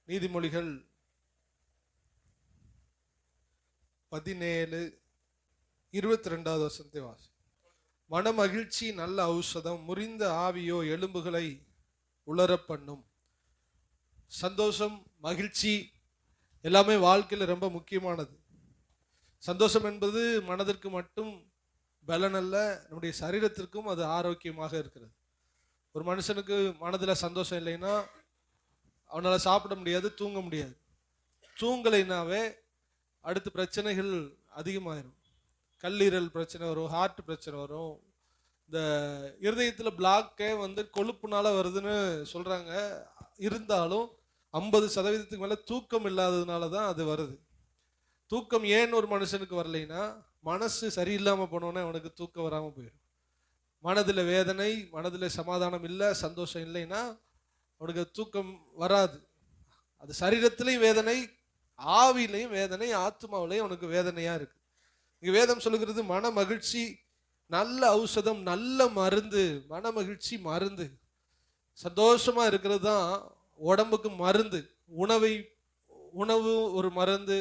நீதிமொழிகள் 17:22 வசனத்தை வாசி. மனமகிழ்ச்சி நல்ல ஔஷதம், முறிந்த ஆவியோ எலும்புகளை உலர பண்ணும். சந்தோஷம், மகிழ்ச்சி எல்லாமே வாழ்க்கையில் ரொம்ப முக்கியமானது. சந்தோஷம் என்பது மனதிற்கு மட்டும் பலன் அல்ல, நம்முடைய சரீரத்திற்கும் அது ஆரோக்கியமாக இருக்கிறது. ஒரு மனுஷனுக்கு மனதில் சந்தோஷம் இல்லைன்னா அவனால் சாப்பிட முடியாது, தூங்க முடியாது. தூங்கலைனாவே அடுத்த பிரச்சனைகள் அதிகமாயிரும். கல்லீரல் பிரச்சனை வரும், ஹார்ட் பிரச்சனை வரும். இந்த இருதயத்தில் பிளாக்கே கொழுப்புனால வருதுன்னு சொல்கிறாங்க. இருந்தாலும் 50% மேலே தூக்கம் இல்லாததுனால தான் அது வருது. தூக்கம் ஏன் ஒரு மனுஷனுக்கு வரலைன்னா, மனசு சரியில்லாமல் போனோன்னே அவனுக்கு தூக்கம் வராமல் போயிடும். மனதில் வேதனை, மனதில் சமாதானம் இல்லை, சந்தோஷம் இல்லைன்னா அவனுக்கு தூக்கம் வராது. அது சரீரத்திலையும் வேதனை, ஆவிலையும் வேதனை, ஆத்மாவிலையும் அவனுக்கு வேதனையாக இருக்குது. இங்கே வேதம் சொல்லுகிறது மன மகிழ்ச்சி நல்ல ஔஷதம், நல்ல மருந்து. மன மகிழ்ச்சி மருந்து. சந்தோஷமாக இருக்கிறது தான் உடம்புக்கு மருந்து. உணவு ஒரு மருந்து,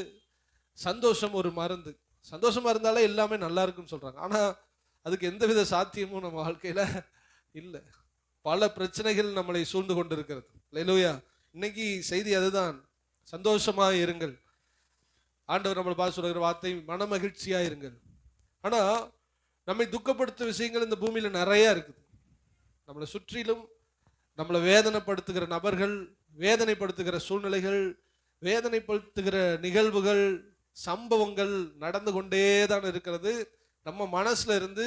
சந்தோஷம் ஒரு மருந்து. சந்தோஷமாக இருந்தாலே எல்லாமே நல்லா இருக்குன்னு சொல்கிறாங்க. ஆனால் அதுக்கு எந்தவித சாத்தியமும் நம்ம வாழ்க்கையில் இல்லை. பல பிரச்சனைகள் நம்மளை சூழ்ந்து கொண்டு இருக்கிறது. அல்லேலூயா. இன்னைக்கு செய்தி அதுதான், சந்தோஷமாக இருங்கள். ஆண்டவர் நம்மளை பார்த்து சொல்கிற வார்த்தை மன மகிழ்ச்சியாக இருங்கள். ஆனால் நம்மை துக்கப்படுத்தும் விஷயங்கள் இந்த பூமியில் நிறையா இருக்குது. நம்மளை சுற்றிலும் நம்மளை வேதனைப்படுத்துகிற நபர்கள், வேதனைப்படுத்துகிற சூழ்நிலைகள், வேதனைப்படுத்துகிற நிகழ்வுகள், சம்பவங்கள் நடந்து கொண்டே தான் இருக்கிறது. நம்ம மனசுல இருந்து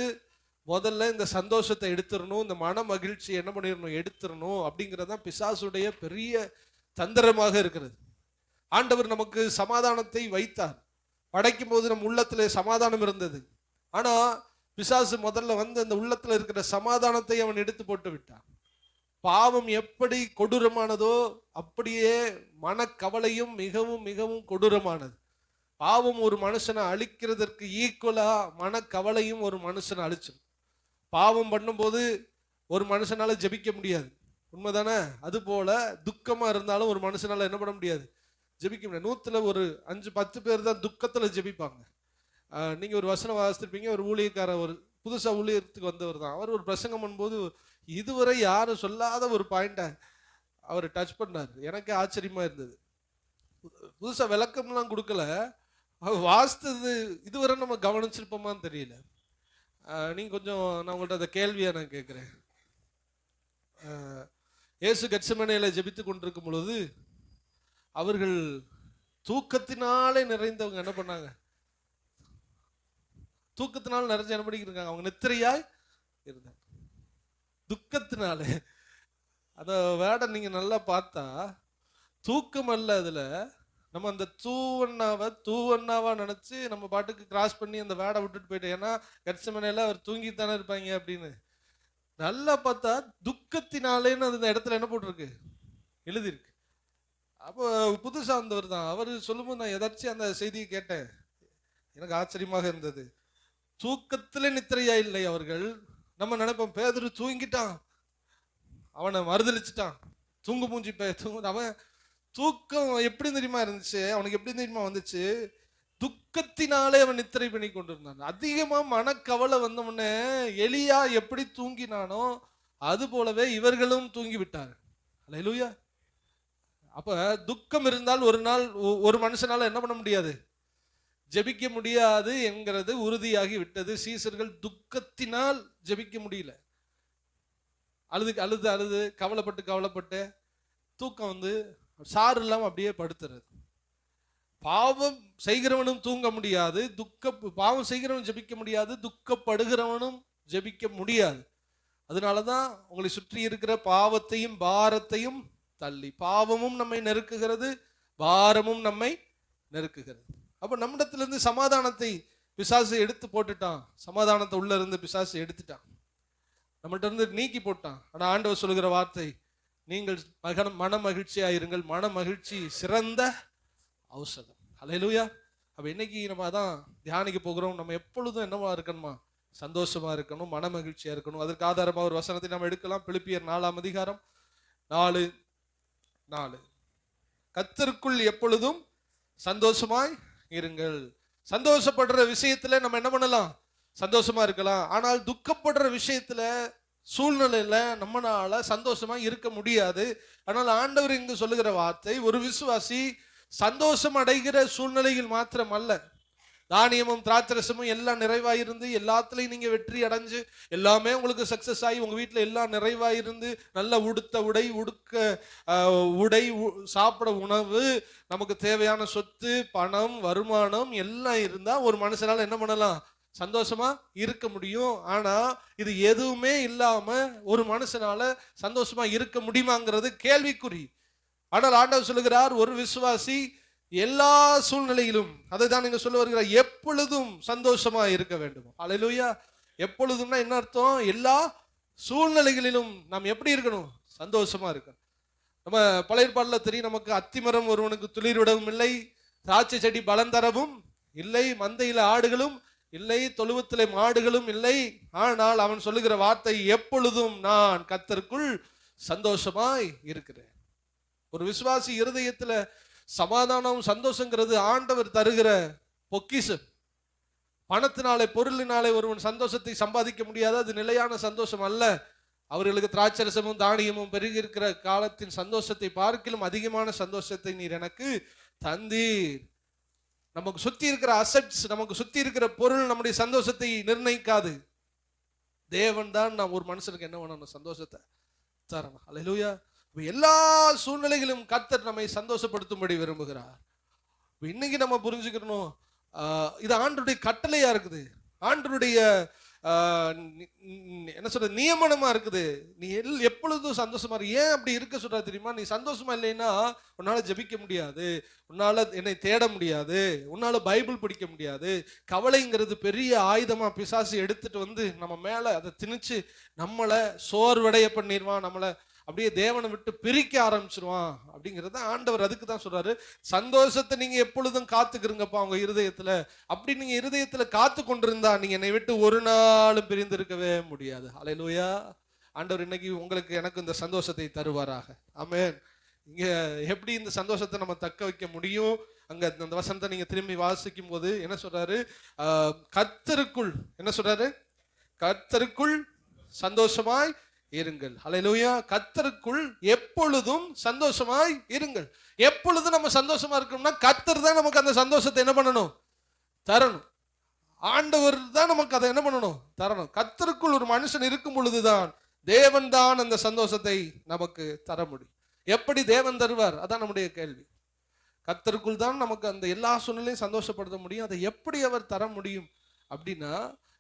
முதல்ல இந்த சந்தோஷத்தை எடுத்துடணும், இந்த மன மகிழ்ச்சி என்ன பண்ணிடணும், எடுத்துடணும். அப்படிங்கிறதான் பிசாசுடைய பெரிய தந்திரமாக இருக்கிறது. ஆண்டவர் நமக்கு சமாதானத்தை வைத்தார். படைக்கும் போது நம்ம உள்ளத்துல சமாதானம் இருந்தது. ஆனா பிசாசு முதல்ல அந்த உள்ளத்துல இருக்கிற சமாதானத்தை அவன் எடுத்து போட்டு விட்டான். பாவம் எப்படி கொடூரமானதோ அப்படியே மனக்கவலையும் மிகவும் மிகவும் கொடூரமானது. பாவம் ஒரு மனுஷனை அழிக்கிறதற்கு ஈக்குவலா மனக்கவலையும் ஒரு மனுஷனை அழிச்சிடும். பாவம் பண்ணும்போது ஒரு மனுஷனால ஜெபிக்க முடியாது, உண்மைதானே? அது போல துக்கமா இருந்தாலும் ஒரு மனுஷனால என்ன பண்ண முடியாது, ஜெபிக்க முடியாது. 100ல் ஒரு 5-10 பேர் தான் துக்கத்துல ஜெபிப்பாங்க. நீங்க ஒரு வசனம் வாசித்திருப்பீங்க. ஒரு ஊழியக்காரர், ஒரு புதுசா ஊழியத்துக்கு வந்தவர் தான். அவர் ஒரு பிரசங்கம் பண்ணும்போது இதுவரை யாரும் சொல்லாத ஒரு பாயிண்ட அவர் டச் பண்ணார். எனக்கு ஆச்சரியமா இருந்தது. புதுசா விளக்கம்லாம் கொடுக்கல, அவர் வாசித்தது இதுவரை நம்ம கவனிச்சிருப்போமான்னு தெரியல. நீங்கள் கொஞ்சம் நான் உங்கள்கிட்ட அந்த கேள்வியை நான் கேட்குறேன். இயேசு கெத்செமனேல ஜெபித்து கொண்டிருக்கும் பொழுது அவர்கள் தூக்கத்தினாலே நிறைந்தவங்க என்ன பண்ணாங்க, தூக்கத்தினால் நிறைஞ்ச என்ன பண்ணிக்கிட்டு அவங்க நித்திரையாய் இருந்தாங்க. துக்கத்தினாலே. அந்த வேடை நீங்கள் நல்லா பார்த்தா தூக்கம் அல்ல, அதில் நம்ம அந்த தூவண்ணாவா நினைச்சு நம்ம பாட்டுக்கு கிராஸ் பண்ணி அந்த வேடை விட்டுட்டு போயிட்டோம். ஏன்னா கெத்செமனேல அவர் தூங்கித்தானே இருப்பாங்க அப்படின்னு. நல்லா பார்த்தா துக்கத்தினாலேன்னு அந்த இடத்துல என்ன போட்டிருக்கு, எழுதியிருக்கு. அப்போ புதுசா வந்தவர் தான். அவர் சொல்லும்போது நான் எதாச்சும் அந்த செய்தியை கேட்டேன், எனக்கு ஆச்சரியமாக இருந்தது. தூக்கத்திலே நித்திரையா இல்லை அவர்கள். நம்ம நினைப்போம் பேதுரு தூங்கிட்டான், அவனை மறுதளிச்சுட்டான், தூங்கு மூஞ்சி அவன் தூக்கம் எப்படி தெரியுமா இருந்துச்சு, அவனுக்கு எப்படி தெரியுமா வந்துச்சு, துக்கத்தினாலே அவன் நித்திரை பண்ணி கொண்டிருந்தான். அதிகமா மனக்கவலை வந்தவனே எலியா எப்படி தூங்கினானோ அது போலவே இவர்களும் தூங்கி விட்டார். அல்லேலூயா. அப்ப துக்கம் இருந்தால் ஒரு நாள் ஒரு மனுஷனால என்ன பண்ண முடியாது, ஜெபிக்க முடியாது என்கிறது உறுதியாகி விட்டது. சீசர்கள் துக்கத்தினால் ஜெபிக்க முடியல. அழுது கவலைப்பட்டு தூக்கம் சாறு இல்லாமல் அப்படியே படுத்துறது. பாவம் செய்கிறவனும் தூங்க முடியாது, பாவம் செய்கிறவனும் ஜெபிக்க முடியாது, துக்கப்படுகிறவனும் ஜெபிக்க முடியாது. அதனாலதான் உங்களை சுற்றி இருக்கிற பாவத்தையும் பாரத்தையும் தள்ளி, பாவமும் நம்மை நெருக்குகிறது, பாரமும் நம்மை நெருக்குகிறது. அப்ப நம்மிடத்திலிருந்து சமாதானத்தை பிசாசு எடுத்து போட்டுட்டான். சமாதானத்தை உள்ள இருந்து பிசாசு எடுத்துட்டான், நம்மகிட்ட இருந்து நீக்கி போட்டான். ஆனா ஆண்டவர் சொல்லுகிற வார்த்தை, நீங்கள் மன மகிழ்ச்சியா இருங்கள், மன மகிழ்ச்சி சிறந்த ஔஷதம். அல்லேலூயா. அப்ப இன்னைக்கு நம்ம அதான் தியானிக்க போகிறோம். நம்ம எப்பொழுதும் என்னவா இருக்கணுமா, சந்தோஷமா இருக்கணும், மன மகிழ்ச்சியா இருக்கணும். அதற்கு ஆதாரமா ஒரு வசனத்தை நம்ம எடுக்கலாம். பிலிப்பியர் 4-ம் அதிகாரம் 4:4. கர்த்தருக்குள் எப்பொழுதும் சந்தோஷமாய் இருங்கள். சந்தோஷப்படுற விஷயத்துல நம்ம என்ன பண்ணலாம்? சந்தோஷமா இருக்கலாம். ஆனால் துக்கப்படுற விஷயத்துல, சூழ்நிலையில நம்மளால சந்தோஷமா இருக்க முடியாது. ஆனால் ஆண்டவர் இங்கு சொல்லுகிற வார்த்தை, ஒரு விசுவாசி சந்தோஷம் அடைகிற சூழ்நிலையில் மாத்திரம் அல்ல, தானியமும் திராட்சரசமும் எல்லாம் நிறைவாயிருந்து, எல்லாத்துலயும் நீங்க வெற்றி அடைஞ்சு, எல்லாமே உங்களுக்கு சக்சஸ் ஆகி, உங்க வீட்டுல எல்லாம் நிறைவாயிருந்து, நல்ல உடுத்த உடை, உடை, சாப்பிட உணவு, நமக்கு தேவையான சொத்து, பணம், வருமானம் எல்லாம் இருந்தா ஒரு மனுஷனால என்ன பண்ணலாம்? சந்தோஷமா இருக்க முடியும். ஆனா இது எதுவுமே இல்லாம ஒரு மனுஷனால சந்தோஷமா இருக்க முடியுமாங்கிறது கேள்விக்குறி. ஆனால் ஆண்டவர் சொல்லுகிறார், ஒரு விசுவாசி எல்லா சூழ்நிலையிலும், அதை தான் நீங்க சொல்ல வருகிறார், எப்பொழுதும் சந்தோஷமா இருக்க வேண்டும். அல்லேலூயா. எப்பொழுதும்னா என்ன அர்த்தம்? எல்லா சூழ்நிலைகளிலும் நாம் எப்படி இருக்கணும்? சந்தோஷமா இருக்கணும். நம்ம பழைய ஏற்பாடுல தெரியும், நமக்கு அத்திமரம் ஒருவனுக்கு துளிர்விடவும் இல்லை, திராட்சை செடி பலன் தரவும் இல்லை, மந்தையில ஆடுகளும் இல்லை, தொழுவத்திலே மாடுகளும் இல்லை. ஆனால் அவன் சொல்லுகிற வார்த்தை, எப்பொழுதும் நான் கர்த்தருக்குள் சந்தோஷமாய் இருக்கிறேன். ஒரு விசுவாசி இருதயத்துல சமாதானம், சந்தோஷங்கிறது ஆண்டவர் தருகிற பொக்கிஷம். பணத்தினாலே, பொருளினாலே ஒருவன் சந்தோஷத்தை சம்பாதிக்க முடியாது. அது நிலையான சந்தோஷம் அல்ல. அவர்களுக்கு திராட்சரசமும் தானியமும் பெருகி இருக்கிற காலத்தின் சந்தோஷத்தை பார்க்கிலும் அதிகமான சந்தோஷத்தை நீர் எனக்கு தந்தீர். நமக்கு சுத்தி இருக்கிற அசெட்ஸ், நமக்கு சுத்தி இருக்கிற பொருள் நம்முடைய சந்தோஷத்தை நிர்ணயிக்காது. தேவன் தான் நாம் ஒரு மனுஷனுக்கு என்ன பண்ணணும்? சந்தோஷத்தை தரணும். அல்லேலூயா. எல்லா சூழ்நிலைகளும் கர்த்தர் நம்மை சந்தோஷப்படுத்தும்படி விரும்புகிறார். இன்னைக்கு நம்ம புரிஞ்சுக்கணும், இது ஆண்டவருடைய கட்டளையா இருக்குது, ஆண்டவருடைய என்ன சொல்ற நியமனமா இருக்குது. நீ எப்பொழுதும் சந்தோஷமா இரு. ஏன் அப்படி இருக்க சொல்ற தெரியுமா? நீ சந்தோஷமா இல்லைன்னா உன்னால ஜெபிக்க முடியாது, உன்னால என்னை தேட முடியாது, உன்னால பைபிள் படிக்க முடியாது. கவலைங்கிறது பெரிய ஆயுதமா பிசாசு எடுத்துட்டு வந்து நம்ம மேல அதை திணிச்சு நம்மளை சோர்வடைய பண்ணிடுவான், நம்மளை அப்படியே தேவனை விட்டு பிரிக்க ஆரம்பிச்சிருவான். அப்படிங்கிறத ஆண்டவர் அதுக்கு தான் சொல்றாரு, சந்தோஷத்தை நீங்க எப்பொழுதும் காத்துக்கிறங்கப்பா உங்க இருதயத்துல. அப்படி நீங்க இருதயத்துல காத்து கொண்டிருந்தா நீங்க என்னை விட்டு ஒரு நாளும் பிரிந்து இருக்கவே முடியாது. அல்லேலூயா. ஆண்டவர் இன்னைக்கு உங்களுக்கு எனக்கு இந்த சந்தோஷத்தை தருவாராக. ஆமென். இங்க எப்படி இந்த சந்தோஷத்தை நம்ம தக்க வைக்க முடியும்? அங்க அந்த வசனத்தை நீங்க திரும்பி வாசிக்கும் போது என்ன சொல்றாரு? கர்த்தருக்குள் என்ன சொல்றாரு? கர்த்தருக்குள் சந்தோஷமாய் இருங்கள். அல்லேலூயா. கர்த்தருக்குள் எப்பொழுதும் சந்தோஷமாய் இருங்கள். எப்பொழுதும் நம்ம சந்தோஷமா இருக்கணும்னா கர்த்தர் தான் நமக்கு அந்த சந்தோஷத்தை என்ன பண்ணணும்? தரணும். ஆண்டவர் தான் நமக்கு அதை என்ன பண்ணணும்? தரணும். கர்த்தருக்குள் ஒரு மனுஷன் இருக்கும் பொழுதுதான் தேவன் தான் அந்த சந்தோஷத்தை நமக்கு தர முடியும். எப்படி தேவன் தருவார்? அதான் நம்முடைய கேள்வி. கர்த்தருக்குள் தான் நமக்கு அந்த எல்லா சூழ்நிலையும் சந்தோஷப்படுத்த முடியும். அதை எப்படி அவர் தர முடியும் அப்படின்னா,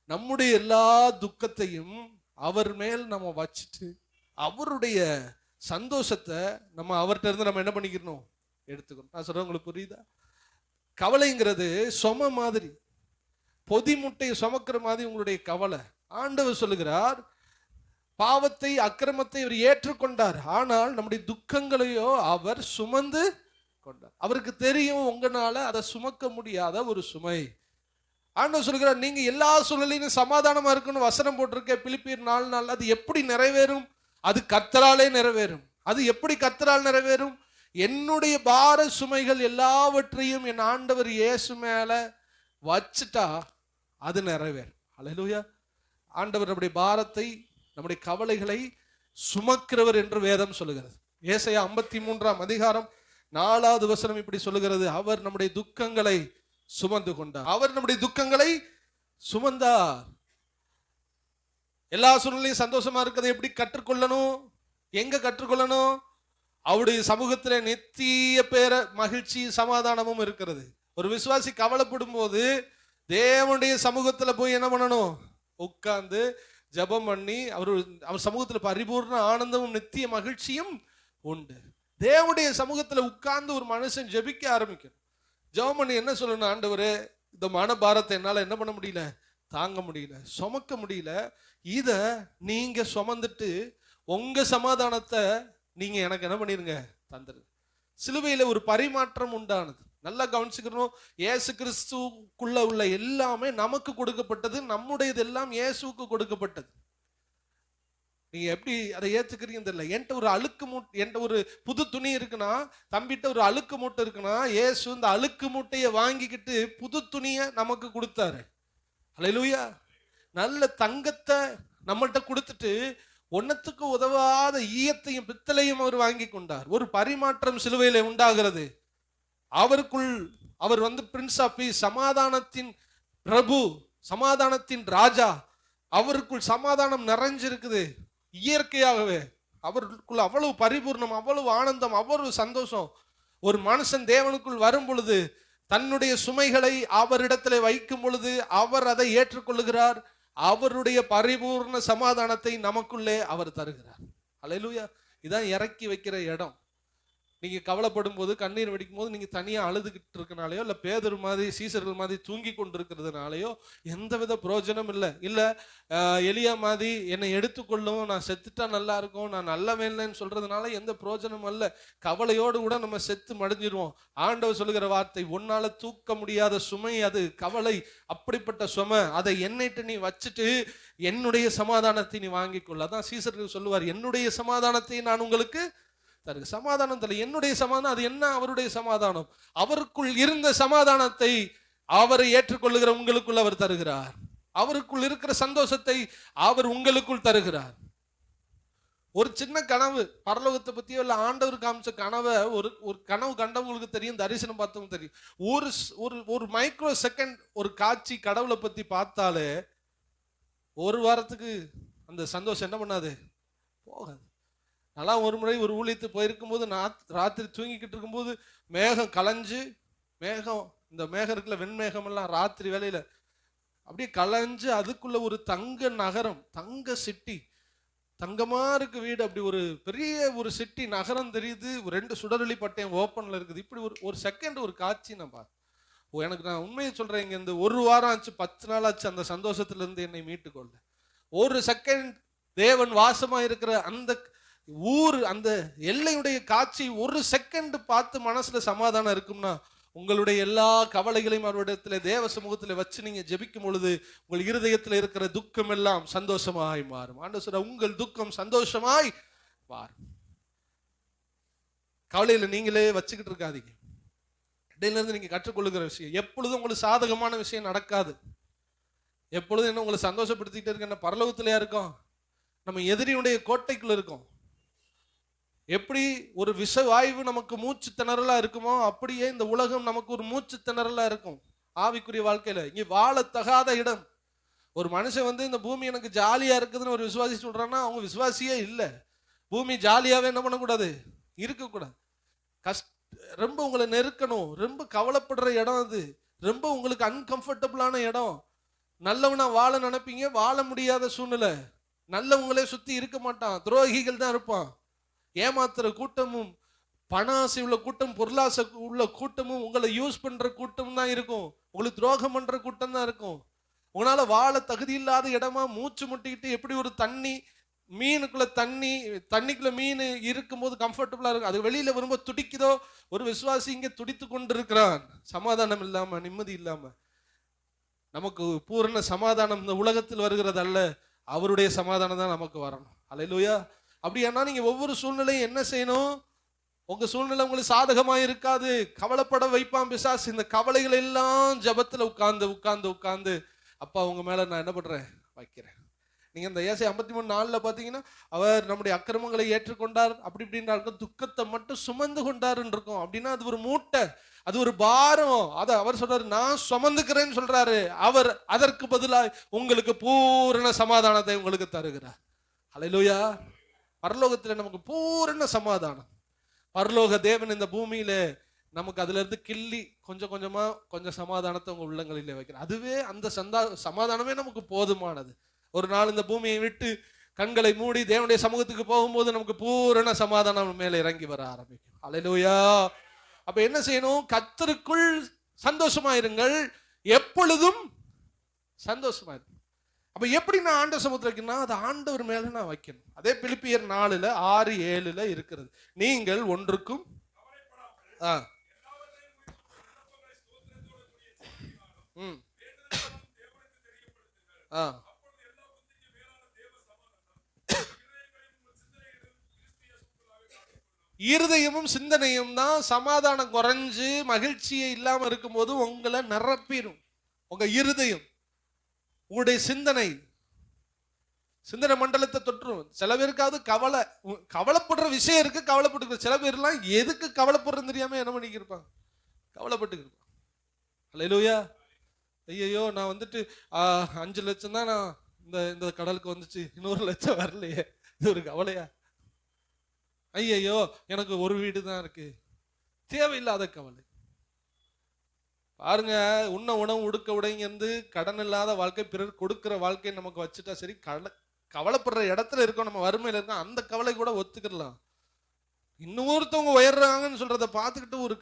நம்முடைய எல்லா துக்கத்தையும் அவர் மேல் நம்ம வச்சுட்டு அவருடைய சந்தோஷத்தை நம்ம அவர்கிட்ட இருந்து நம்ம என்ன பண்ணிக்கணும்? எடுத்துக்கணும். நான் சொல்றேன், உங்களுக்கு புரியுதா? கவலைங்கிறது சும மாதிரி, பொதி முட்டையை சுமக்கிற மாதிரி உங்களுடைய கவலை. ஆண்டவர் சொல்லுகிறார், பாவத்தை அக்கிரமத்தை அவர் ஏற்றுக்கொண்டார், ஆனால் நம்முடைய துக்கங்களையோ அவர் சுமந்து கொண்டார். அவருக்கு தெரியும் உங்களால அதை சுமக்க முடியாத ஒரு சுமை. ஆண்டவர் சொல்கிறார், நீங்க எல்லா சூழ்நிலையும் சமாதானமா இருக்கணும் வசனம் போட்டிருக்க பிலிப்பியர் 4:4. அது எப்படி நிறைவேறும்? அது கர்த்தராலே நிறைவேறும். அது எப்படி கர்த்தரால் நிறைவேறும்? என்னுடைய பார சுமைகள் எல்லாவற்றையும் என் ஆண்டவர் இயேசு மேல வச்சுட்டா அது நிறைவேறும். அல்லேலூயா. ஆண்டவர் நம்முடைய பாரத்தை, நம்முடைய கவலைகளை சுமக்கிறவர் என்று வேதம் சொல்லுகிறது. ஏசாயா 53ஆம் அதிகாரம் 4வது வசனம் இப்படி சொல்லுகிறது, அவர் நம்முடைய துக்கங்களை சுமந்து கொண்டார். அவர் நம்முடைய துக்கங்களை சுமந்தார். எல்லா சூழ்நிலையும் சந்தோஷமா இருக்கிறதை எப்படி கற்றுக்கொள்ளணும்? எங்க கற்றுக்கொள்ளணும்? அவருடைய சமூகத்துல நித்திய பேர மகிழ்ச்சி சமாதானமும் இருக்கிறது. ஒரு விசுவாசி கவலைப்படும் போது தேவனுடைய சமூகத்துல போய் என்ன பண்ணணும்? உட்கார்ந்து ஜெபம் பண்ணி அவர் சமூகத்துல பரிபூர்ண ஆனந்தமும் நித்திய மகிழ்ச்சியும் உண்டு. தேவனுடைய சமூகத்துல உட்கார்ந்து ஒரு மனுஷன் ஜெபிக்க ஆரம்பிக்கணும். ஜெபம் பண்ணி என்ன சொல்லணும்? ஆண்டவரே, இந்த மனபாரத்தை என்னால என்ன பண்ண முடியல, தாங்க முடியல, சுமக்க முடியல. இத நீங்க சுமந்துட்டு உங்க சமாதானத்தை நீங்க எனக்கு என்ன பண்ணிருங்க, தந்துருங்க. சிலுவையில ஒரு பரிமாற்றம் உண்டானது. நல்லா கவனிச்சுக்கணும். இயேசு கிறிஸ்துக்குள்ள உள்ள எல்லாமே நமக்கு கொடுக்கப்பட்டது, நம்முடையது எல்லாம் இயேசுக்கு கொடுக்கப்பட்டது. நீங்க எப்படி அதை ஏத்துக்கிறீங்கன்னு தெரியல. என்கிட்ட ஒரு அழுக்கு மூட்டை, என்கிட்ட ஒரு புது துணி இருக்குன்னா, தம்பிட்ட ஒரு அழுக்கு மூட்டை இருக்குன்னா, இயேசு இந்த அழுக்கு மூட்டையை வாங்கிக்கிட்டு புது துணியை நமக்கு கொடுத்தாரு. அல்லேலூயா. நல்ல தங்கத்தை நம்மள்கிட்ட கொடுத்துட்டு ஒன்னத்துக்கு உதவாத ஈயத்தையும் பித்தளையும் அவர் வாங்கி கொண்டார். ஒரு பரிமாற்றம் சிலுவையில உண்டாகிறது. அவருக்குள் அவர் பிரின்ஸ் ஆஃப் பீஸ், சமாதானத்தின் பிரபு, சமாதானத்தின் ராஜா. அவருக்குள் சமாதானம் நிறைஞ்சிருக்குது. இயற்கையாகவே அவருக்குள் அவ்வளவு பரிபூர்ணம், அவ்வளவு ஆனந்தம், அவ்வளவு சந்தோஷம். ஒரு மனுஷன் தேவனுக்குள் வரும் பொழுது தன்னுடைய சுமைகளை அவரிடத்துல வைக்கும் பொழுது அவர் அதை ஏற்றுக்கொள்ளுகிறார். அவருடைய பரிபூர்ண சமாதானத்தை நமக்குள்ளே அவர் தருகிறார். அல்லேலூயா. இதான் இறக்கி வைக்கிற இடம். நீங்க கவலைப்படும் போது, கண்ணீர் வெடிக்கும் போது நீங்க தனியா அழுதுகிட்டு இருக்கனாலையோ, இல்ல பேதுரு மாதிரி சீசர்கள் மாதிரி தூங்கி கொண்டிருக்கிறதுனாலையோ எந்தவித பிரயோஜனம் இல்லை. இல்ல எலியா மாதிரி என்னை எடுத்துக்கொள்ளும், நான் செத்துட்டா நல்லா இருக்கும், நான் நல்லவேன்னு சொல்றதுனால எந்த பிரயோஜனம் அல்ல. கவலையோடு கூட நம்ம செத்து மடிஞ்சிருவோம். ஆண்டவர் சொல்லுகிற வார்த்தை, உன்னால தூக்க முடியாத சுமை அது கவலை, அப்படிப்பட்ட சுமை, அதை என்னைட்டு நீ வச்சுட்டு என்னுடைய சமாதானத்தை நீ வாங்கிக்கொள்ள. அதான் சீசர்கள் சொல்லுவார், என்னுடைய சமாதானத்தை நான் உங்களுக்கு தரு. சமாதானம் தலை, என்னுடைய சமாதானம். அது என்ன? அவருடைய சமாதானம். அவருக்குள் இருந்த சமாதானத்தை அவரை ஏற்றுக்கொள்ளுகிற உங்களுக்குள் அவர் தருகிறார். அவருக்குள் இருக்கிற சந்தோஷத்தை அவர் உங்களுக்குள் தருகிறார். ஒரு சின்ன கனவு, பரலோகத்தை பத்தியோ இல்ல ஆண்டவர் காமிச்ச கனவை ஒரு கனவு கண்டவங்களுக்கு தெரியும், தரிசனம் பார்த்தவங்க தெரியும். ஒரு மைக்ரோ செகண்ட் ஒரு காட்சி கடவுளை பத்தி பார்த்தாலே ஒரு வாரத்துக்கு அந்த சந்தோஷம் என்ன பண்ணாது, போகாது. நல்லா ஒரு முறை ஒரு ஊழியத்து போயிருக்கும் போது, ராத்திரி தூங்கிக்கிட்டு இருக்கும்போது மேகம் கலைஞ்சு, இந்த மேகம் இருக்குல்ல, வெண்மேகம் எல்லாம் ராத்திரி வேலையில அப்படியே கலைஞ்சு அதுக்குள்ள ஒரு தங்க நகரம், தங்க சிட்டி, தங்கமா இருக்கு வீடு, அப்படி ஒரு பெரிய ஒரு சிட்டி நகரம் தெரியுது. 2 சுடரொளி பட்டயம் ஓப்பன்ல இருக்குது. இப்படி ஒரு செகண்ட் ஒரு காட்சி நான் பார்த்தேன். எனக்கு, நான் உண்மையை சொல்றேன், இங்க இந்த ஒரு வாரம் ஆச்சு, 10 நாள் ஆச்சு அந்த சந்தோஷத்துல இருந்து என்னை மீட்டுக்கொள்ள. ஒரு செகண்ட் தேவன் வாசமா இருக்கிற அந்த ஊர், அந்த எல்லையுடைய காட்சி ஒரு செகண்ட் பார்த்து மனசுல சமாதானம் இருக்கும்னா, உங்களுடைய எல்லா கவலைகளையும் அவரிடத்துல தேவ சமூகத்துல வச்சு நீங்க ஜெபிக்கும் பொழுது உங்கள் இருதயத்துல இருக்கிற துக்கம் எல்லாம் சந்தோஷமாய் மாறும். ஆண்டவர் சொல்றார், உங்கள் துக்கம் சந்தோஷமாய் மாறும். கவலையில நீங்களே வச்சுக்கிட்டு இருக்காதீங்க. இடையில இருந்து நீங்க கற்றுக்கொள்ளுகிற விஷயம், எப்பொழுதும் உங்களுக்கு சாதகமான விஷயம் நடக்காது. எப்பொழுதும் என்ன உங்களை சந்தோஷப்படுத்திக்கிட்டு இருக்க, என்ன பரலோகத்திலேயா இருக்கோம், நம்ம எதிரியுடைய கோட்டைக்குள்ள இருக்கோம். எப்படி ஒரு விஷவாயு நமக்கு மூச்சு திணறலா இருக்குமோ, அப்படியே இந்த உலகம் நமக்கு ஒரு மூச்சு திணறலா இருக்கும். ஆவிக்குரிய வாழ்க்கையில இங்க வாழத்தகாத இடம். ஒரு மனுஷன் இந்த பூமி எனக்கு ஜாலியா இருக்குதுன்னு ஒரு விசுவாசி சொல்றான்னா, அவங்க விசுவாசியே இல்லை. பூமி ஜாலியாவே என்ன பண்ணக்கூடாது, இருக்கக்கூடாது. ரொம்ப உங்களை நெருக்கணும், ரொம்ப கவலைப்படுற இடம் அது, ரொம்ப உங்களுக்கு அன்கம்ஃபர்டபுளான இடம். நல்லவனா வாழ நினைப்பீங்க, வாழ முடியாத சூழ்நிலை. நல்லவங்களே சுத்தி இருக்க மாட்டான், துரோகிகள் தான் இருப்பான். ஏமாத்துற கூட்டமும், பணாசை உள்ள கூட்டம், பொருளாசை உள்ள கூட்டமும், உங்களை யூஸ் பண்ற கூட்டம் தான் இருக்கும். உங்களுக்கு துரோகம் பண்ற கூட்டம் தான் இருக்கும். உங்களால வாழ தகுதி இல்லாத இடமா மூச்சு முட்டிக்கிட்டு, எப்படி ஒரு மீனுக்குள்ள தண்ணிக்குள்ள மீன் இருக்கும்போது கம்ஃபர்டபுளா இருக்கும், அது வெளியில வரும்போது துடிக்குதோ, ஒரு விசுவாசி இங்க துடித்து கொண்டிருக்கிறான், சமாதானம் இல்லாம, நிம்மதி இல்லாம. நமக்கு பூரண சமாதானம் இந்த உலகத்தில் வருகிறது அல்ல, அவருடைய சமாதானம் தான் நமக்கு வரணும். அல்லேலூயா. அப்படியானா நீங்க ஒவ்வொரு சூழ்நிலையும் என்ன செய்யணும், உங்க சூழ்நிலை உங்களுக்கு சாதகமா இருக்காது, கவலைப்பட வைப்பான் பிசாசு. இந்த கவலைகள் எல்லாம் ஜபத்துல உட்கார்ந்து அப்பா உங்க மேல நான் என்ன பண்றேன், வைக்கிறேன். நீங்க இந்த ஏசாயா 53:4 பாத்தீங்கன்னா, அவர் நம்முடைய அக்கிரமங்களை ஏற்றுக்கொண்டார், அப்படி இப்படின்னு துக்கத்தை மட்டும் சுமந்து கொண்டாருன்னு இருக்கும். அப்படின்னா அது ஒரு மூட்டை, அது ஒரு பாரம். அதை அவர் சொல்றாரு, நான் சுமந்துக்கிறேன்னு சொல்றாரு. அவர் அதற்கு பதிலாக உங்களுக்கு பூரண சமாதானத்தை உங்களுக்கு தருகிறார். அல்லேலூயா. பரலோகத்துல நமக்கு பூரண சமாதானம். பரலோக தேவன் இந்த பூமியில நமக்கு அதுல இருந்து கிள்ளி கொஞ்சம் சமாதானத்தை உங்க உள்ளங்களிலே வைக்கிறார். அதுவே அந்த சமாதானமே நமக்கு போதுமானது. ஒரு நாள் இந்த பூமியை விட்டு கண்களை மூடி தேவனுடைய சமூகத்துக்கு போகும்போது நமக்கு பூரண சமாதானம் மேல இறங்கி வர ஆரம்பிக்கும். அல்லேலூயா. அப்ப என்ன செய்யணும், கர்த்தருக்குள் சந்தோஷமாயிருங்கள், எப்பொழுதும் சந்தோஷமாயிருங்க. அப்ப எப்படி நான் ஆண்டவர் சமூகத்தில் வைக்கணும், அது ஆண்டவர் மேல நான் வைக்கணும். அதே பிலிப்பியர் 4:6-7 இருக்கிறது. நீங்கள் ஒன்றுக்கும் இருதயமும் சிந்தனையும் தான் சமாதானம் குறைஞ்சு மகிழ்ச்சியே இல்லாம இருக்கும்போது உங்களை நிரப்பிடும். உங்க இருதயம், உங்களுடைய சிந்தனை மண்டலத்தை தொற்றும். சில பேருக்காவது கவலைப்படுற விஷயம் இருக்கு, கவலைப்பட்டு. சில பேர்லாம் எதுக்கு கவலைப்படுறதுன்னு தெரியாம என்ன பண்ணிக்கிருப்பாங்க, கவலைப்பட்டுக்கிருப்பாங்க. அல்லேலூயா. ஐயோ நான் வந்துட்டு 5 லட்சம் தான் நான் இந்த கடலுக்கு வந்துச்சு, இன்னொரு லட்சம் வரலையே, இது ஒரு கவலையா? ஐயோ எனக்கு ஒரு வீடு தான் இருக்கு, தேவையில்லாத கவலை. பாருங்க, உண்ண உணவு உடுக்க உடைங்க கடன் இல்லாத வாழ்க்கை, பிறர் கொடுக்கிற வாழ்க்கை நமக்கு வச்சுட்டா சரி. கவலைப்படுற இடத்துல இருக்கோம், நம்ம வறுமையில இருக்கோம், அந்த கவலை கூட ஒத்துக்கலாம். இன்னொருத்தவங்க உயர்றாங்கன்னு சொல்றதை பார்த்துக்கிட்டு ஒரு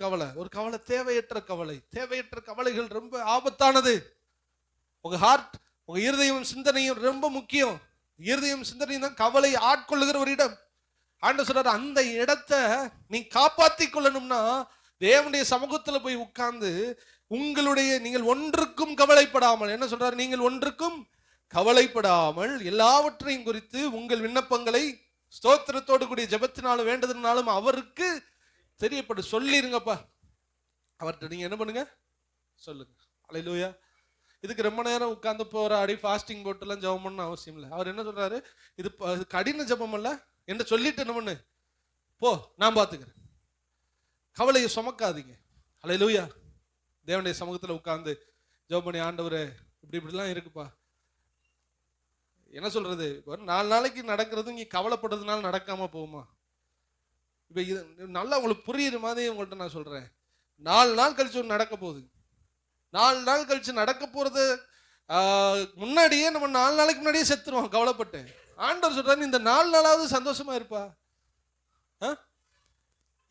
கவலை தேவையற்ற கவலைகள் ரொம்ப ஆபத்தானது. உங்க ஹார்ட், உங்க இருதயம் சிந்தனையும் ரொம்ப முக்கியம். இருதயம் சிந்தனையும் தான் கவலை ஆட்கொள்ளுகிற ஒரு இடம். ஆண்டவர் சொல்றாரு, அந்த இடத்தை நீ காப்பாத்தி கொள்ளணும்னா தேவனுடைய சமூகத்துல போய் உட்கார்ந்து நீங்கள் ஒன்றுக்கும் கவலைப்படாமல், என்ன சொல்றாரு, நீங்கள் ஒன்றுக்கும் கவலைப்படாமல் எல்லாவற்றையும் குறித்து உங்கள் விண்ணப்பங்களை ஸ்தோத்திரத்தோடு கூடிய ஜெபத்தினாலும் வேண்டதுனாலும் அவருக்கு தெரியப்படு. சொல்லிருங்கப்பா அவர்கிட்ட. நீங்க என்ன பண்ணுங்க, சொல்லுங்க. அல்லேலூயா. இதுக்கு ரொம்ப நேரம் உட்கார்ந்து போராடி ஃபாஸ்டிங் போட்டுலாம் ஜெபம் பண்ண அவசியம் இல்லை. அவர் என்ன சொல்றாரு, இது கடின ஜெபம் அல்ல என்று சொல்லிட்டு என்ன பண்ணு, போ நான் பார்த்துக்கிறேன், கவலையை சுமக்காதீங்க. அல்லேலூயா. தேவனுடைய சமூகத்தில் உட்கார்ந்து ஜெபம் பண்ணி, ஆண்டவரே இப்படிலாம் இருக்குப்பா, என்ன சொல்றது, 4 நாளைக்கு நடக்கிறது இங்கே கவலைப்படுறதுனால நடக்காம போகுமா? இப்போ இது நல்லா உங்களுக்கு புரியுற மாதிரி உங்கள்கிட்ட நான் சொல்றேன். 4 நாள் கழிச்சு ஒன்று நடக்க போகுது. 4 நாள் கழிச்சு நடக்க போறது முன்னாடியே நம்ம 4 நாளைக்கு முன்னாடியே செத்துருவோம் கவலைப்பட்டு. ஆண்டவர் சொல்றாரு, இந்த 4 நாளாவது சந்தோஷமா இருப்பா.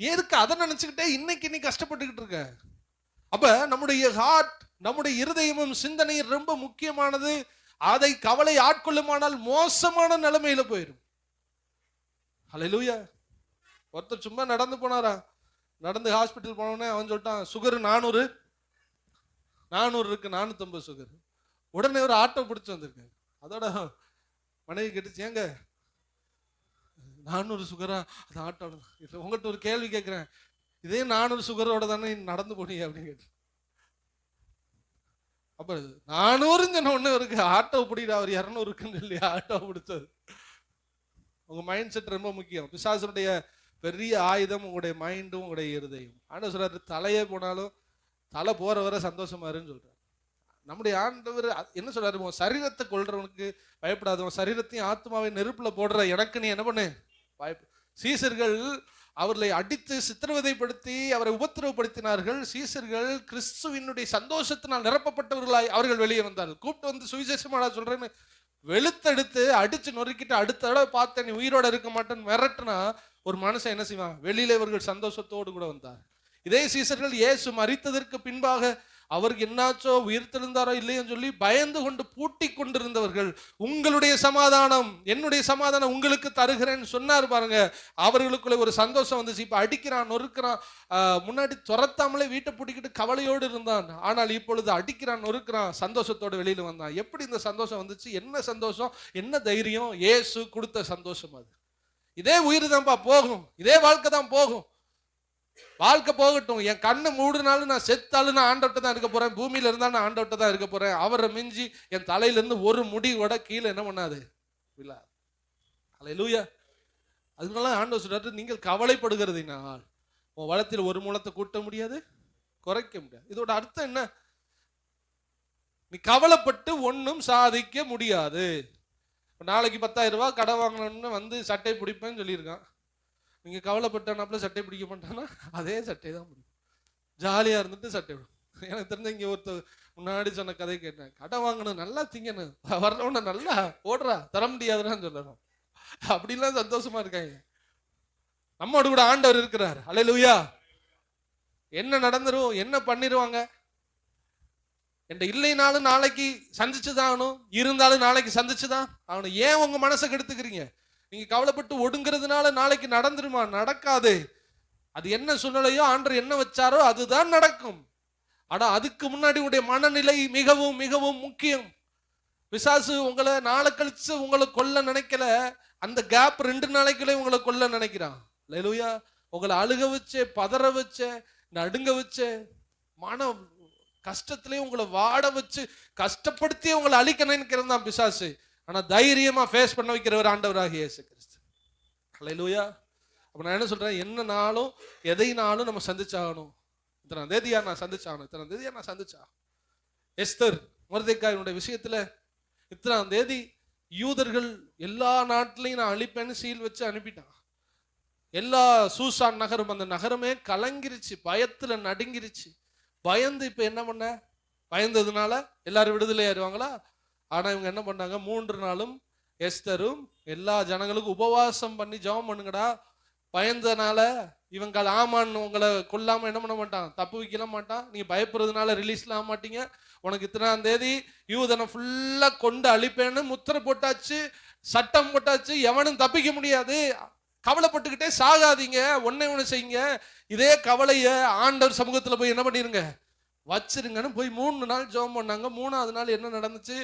எதுக்கு அதை நினைச்சுக்கிட்டே இன்னைக்கு நீ கஷ்டப்பட்டுக்கிட்டு இருக்க? அப்ப நம்முடைய ஹார்ட், நம்முடைய இருதயமும் சிந்தனையும் ரொம்ப முக்கியமானது. அதை கவலை ஆட்கொள்ளுமானால் மோசமான நிலைமையில போயிடும். அல்லேலூயா. ஒருத்தர் சும்மா நடந்து போனாரா, நடந்து ஹாஸ்பிட்டல் போனோடனே அவன் சொல்லிட்டான், சுகர் 400 இருக்கு, 450 சுகர். உடனே ஒரு ஆட்டோ பிடிச்சு வந்திருக்காரு. அதோட மனைவி கேட்டுச்சு, ஏங்க 400 சுகரா? அது ஆட்டோ. உங்கள்கிட்ட ஒரு கேள்வி கேட்கிறேன், இதே 400 சுகரோட தானே நடந்து போனீங்க அப்படின்னு கேட்டு. அப்ப 400 ஒண்ணு இருக்கு, ஆட்டோ பிடிக்கிற அவர் 200 இருக்குன்னு இல்லையா ஆட்டோ பிடிச்சது. உங்க மைண்ட் செட் ரொம்ப முக்கியம். பிசாசுடைய பெரிய ஆயுதம் உங்களுடைய மைண்டும் உங்களுடைய இருதயம். ஆண்டவர் சொல்றாரு, தலையே போனாலும் தலை போற வரை சந்தோஷமா இருன்னு சொல்றாரு. நம்முடைய ஆண்டவர் என்ன சொல்றாரு, உன் சரீரத்தை கொள்றவனுக்கு பயப்படாத, உன் சரீரத்தையும் ஆத்மாவை நெருப்புல போடுற எனக்கு நீ என்ன பண்ணு பயப்பட. சீசர்கள் அவர்களை அடித்து சித்திரவதைப்படுத்தி அவரை உபத்திரவப்படுத்தினார்கள். சீசர்கள் கிறிஸ்துவினுடைய சந்தோஷத்தினால் நிரப்பப்பட்டவர்களாய் அவர்கள் வெளியே வந்தார்கள். கூப்பிட்டு வந்து சுவிசேஷமாடா சொல்றேன்னு வெளுத்தெடுத்து அடிச்சு நொறுக்கிட்டு அடுத்த தடவை பார்த்தேன் நீ உயிரோட இருக்க மாட்டேன்னு மிரட்டுனா ஒரு மனுஷன் என்ன செய்வான்? வெளியில இவர்கள் சந்தோஷத்தோடு கூட வந்தார். இதே சீசர்கள் இயேசு மரித்ததற்கு பின்பாக அவருக்கு என்னாச்சோ, உயிர்த்தெழுந்தாரோ இல்லையோன்னு சொல்லி பயந்து கொண்டு பூட்டி கொண்டிருந்தவர்கள், உங்களுடைய சமாதானம் என்னுடைய சமாதானம் உங்களுக்கு தருகிறேன்னு சொன்னார் பாருங்க. அவர்களுக்குள்ள ஒரு சந்தோஷம் வந்துச்சு. இப்ப அடிக்கிறான், நொறுக்கிறான். முன்னாடி துரத்தாமலே வீட்டை பூட்டிக்கிட்டு கவலையோடு இருந்தான். ஆனால் இப்பொழுது அடிக்கிறான், நொறுக்கிறான், சந்தோஷத்தோடு வெளியில வந்தான். எப்படி இந்த சந்தோஷம் வந்துச்சு? என்ன சந்தோஷம், என்ன தைரியம்? இயேசு கொடுத்த சந்தோஷம் அது. இதே உயிர் தான்ப்பா போகும், இதே வாழ்க்கை தான் போகும். வாழ்க்கை போகட்டும், என் கண்ணை மூடுனாலும் நான் செத்தாலும் நான் ஆண்டவர்கிட்ட தான் இருக்க போறேன், பூமியில இருந்தாலும் நான் ஆண்டவர்கிட்ட தான் இருக்க போறேன். அவரை மிஞ்சி என் தலையிலிருந்து ஒரு முடி கூட கீழே என்ன பண்ணாது இல்ல. அல்லேலூயா. அதனால ஆண்டவர் சொல்றாரு, நீங்கள் கவலைப்படுகிறதினால் உன் வளத்தில் ஒரு மூலத்தை கூட்ட முடியாது, குறைக்க முடியாது. இதோட அர்த்தம் என்ன? நீ கவலைப்பட்டு ஒன்றும் சாதிக்க முடியாது. நாளைக்கு 10,000 ரூபாய் கடை வாங்கணும்னு வந்து சட்டை பிடிப்பேன்னு சொல்லியிருக்கான். நீங்கள் கவலைப்பட்டானாப்புல சட்டை பிடிக்க மாட்டானா அதே சட்டை தான் பிடிக்கும். ஜாலியாக இருந்துட்டு சட்டை பிடிக்கும். எனக்கு தெரிஞ்ச இங்கே ஒருத்தர் முன்னாடி சொன்ன கதை கேட்டேன். கடை வாங்கணும், நல்லா திங்கணும், வர்றவன நல்லா ஓடுறா, தர முடியாதுன்னு சொல்லணும். அப்படிலாம் சந்தோஷமா இருக்காங்க. நம்மோட கூட ஆண்டவர் இருக்கிறார். அல்லேலூயா. என்ன நடந்துரும், என்ன பண்ணிடுவாங்க என்ற இல்லைனாலும் நாளைக்கு சந்திச்சுதான் ஆகணும், இருந்தாலும் நாளைக்கு சந்திச்சுதான் ஆகணும். ஏன் உங்க மனசை கெடுத்துக்கிறீங்க? நீங்க கவலைப்பட்டு ஒடுங்கிறதுனால நாளைக்கு நடந்துருமா? நடக்காது. அது என்ன சூழ்நிலையோ ஆண்டவர் என்ன வச்சாரோ அதுதான் நடக்கும். ஆனா அதுக்கு முன்னாடி உங்களுடைய மனநிலை மிகவும் மிகவும் முக்கியம். பிசாசு உங்களை நாளை கழிச்சு உங்களை கொல்ல நினைக்கல, அந்த கேப் 2 நாளைக்குள்ளே உங்களை கொல்ல நினைக்கிறான். அல்லேலூயா. உங்களை அழுக வச்சே, பதற வச்சே, நடுங்க வச்சே, மன கஷ்டத்திலே உங்களை வாட வச்சு கஷ்டப்படுத்தி உங்களை அழிக்க நினைக்கிறது தான் பிசாசு. ஆனா தைரியமா ஃபேஸ் பண்ண வைக்கிறவர் ஆண்டவராகிய இயேசு கிறிஸ்து. ஹல்லேலூயா. அப்ப நான் என்ன சொல்றேன், என்னனாலும் எதைனாலும் நம்ம சந்திச்சாகணும். இத்தனை தேதியா நான் சந்திச்சாகணும், இத்தனை தேதியா நான் சந்திச்சாகணும். எஸ்தர் மொர்தெக்காயினுடைய விஷயத்துல இத்தனாம் தேதி யூதர்கள் எல்லா நாட்டிலையும் நான் அழிப்பேன்னு சீல் வச்சு அனுப்பிட்டான். எல்லா சூசான் நகரம், அந்த நகரமே கலங்கிருச்சு, பயத்துல நடுங்கிருச்சு. பயந்து இப்ப என்ன பண்ண, பயந்ததுனால எல்லாரும் விடுதலை ஆயிடுவாங்களா? ஆனா இவங்க என்ன பண்ணாங்க, 3 நாளும் எஸ்தரும் எல்லா ஜனங்களுக்கும் உபவாசம் பண்ணி ஜெபம் பண்ணுங்கடா. பயந்தனால இவங்க ஆமான் உங்களை கொல்லாம என்ன பண்ண மாட்டான், தப்பு வைக்கல மாட்டான். நீங்க பயப்படுறதுனால ரிலீஸ்ல ஆக மாட்டீங்க. உனக்கு இத்தனாம் தேதி யூதனை ஃபுல்லா கொண்டு அழிப்பேன்னு முத்திரை போட்டாச்சு, சட்டம் போட்டாச்சு, எவனும் தப்பிக்க முடியாது. கவலைப்பட்டுக்கிட்டே சாகாதீங்க, ஒண்ணு செய்யுங்க. இதே கவலைய ஆண்டவர் சமூகத்துல போய் என்ன பண்ணிருங்க, வச்சிருங்கன்னு போய் 3 நாள் ஜெபம் பண்ணாங்க. 3ஆவது நாள் என்ன நடந்துச்சு,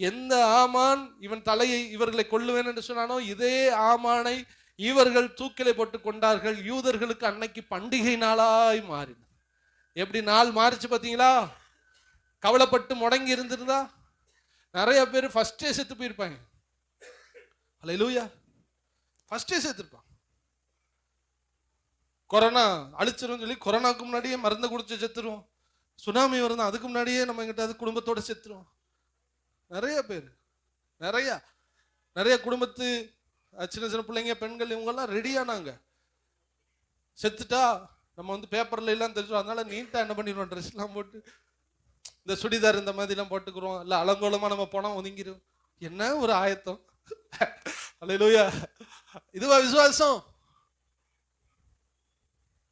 எந்த ஆமான் இவன் தலையை இவர்களை கொல்லுவேன் என்று சொன்னானோ இதே ஆமானை இவர்கள் தூக்கிலை போட்டு கொண்டார்கள். யூதர்களுக்கு அன்னைக்கு பண்டிகை நாளாய் மாறின. எப்படி நாள் மாறிச்சு பாத்தீங்களா? கவலைப்பட்டு முடங்கி இருந்திருந்தா நிறைய பேர் ஃபர்ஸ்டே செத்து போயிருப்பாங்க. ஹல்லேலூயா. ஃபர்ஸ்டே செத்துருப்பான். கொரோனா அழிச்சிரும் சொல்லி கொரோனாக்கு முன்னாடியே மருந்து குடிச்சு செத்துருவோம். சுனாமி வருது அதுக்கு முன்னாடியே நம்ம கிட்ட அது குடும்பத்தோட செத்துருவோம். நிறைய பேர், நிறைய குடும்பத்து சின்ன சின்ன பிள்ளைங்க, பெண்கள், இவங்கெல்லாம் ரெடியானாங்க. செத்துட்டா நம்ம வந்து பேப்பர்ல எல்லாம் தெரிஞ்சோம். அதனால நீட்டா என்ன பண்ணிடுவோம், ட்ரெஸ் எல்லாம் போட்டு இந்த சுடிதார் இந்த மாதிரி எல்லாம் போட்டுக்கிறோம். இல்ல அலங்கோலமா நம்ம போனோம் ஒதுங்கிடும். என்ன ஒரு ஆயத்தம். அல்லேலூயா. இதுவா விசுவாசம்?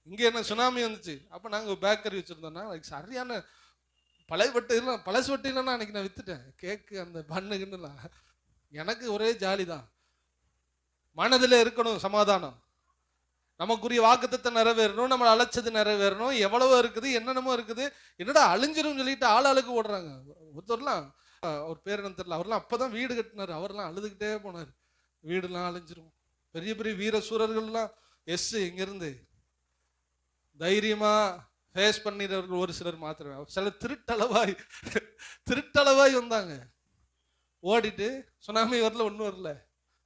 இங்க என்ன சுனாமி வந்துச்சு, அப்ப நாங்க பேக்கரி வச்சிருந்தோம்னா சரியான பழைய வட்டு இல்லை, பழசு வட்டு இல்லைன்னா அன்னைக்கு நான் வித்துட்டேன். கேக்கு அந்த பண்ணுக்குன்னுலாம் எனக்கு ஒரே ஜாலி தான். மனதில் இருக்கணும் சமாதானம். நமக்குரிய வாக்குத்தத்தை நிறைவேறணும், நம்ம அழைச்சது நிறைவேறணும். எவ்வளவோ இருக்குது, என்னென்னமோ இருக்குது. என்னடா அழிஞ்சிரும் சொல்லிட்டு ஆளுக்கு ஓடுறாங்க. ஒருத்தர்லாம், அவர் பேர் என்ன தெரியல, அவர்லாம் அப்பதான் வீடு கட்டினார். அவர்லாம் அழுதுகிட்டே போனார், வீடுலாம் அழிஞ்சிரும். பெரிய பெரிய வீர சூரர்கள்லாம் இங்கிருந்து தைரியமா ஃபேஸ் பண்ணிடுறவர்கள் ஒரு சிலர் மாத்திரமே. சிலர் திருட்டளவாய் வந்தாங்க. ஓடிட்டு சுனாமி வரல, ஒன்றும் வரல.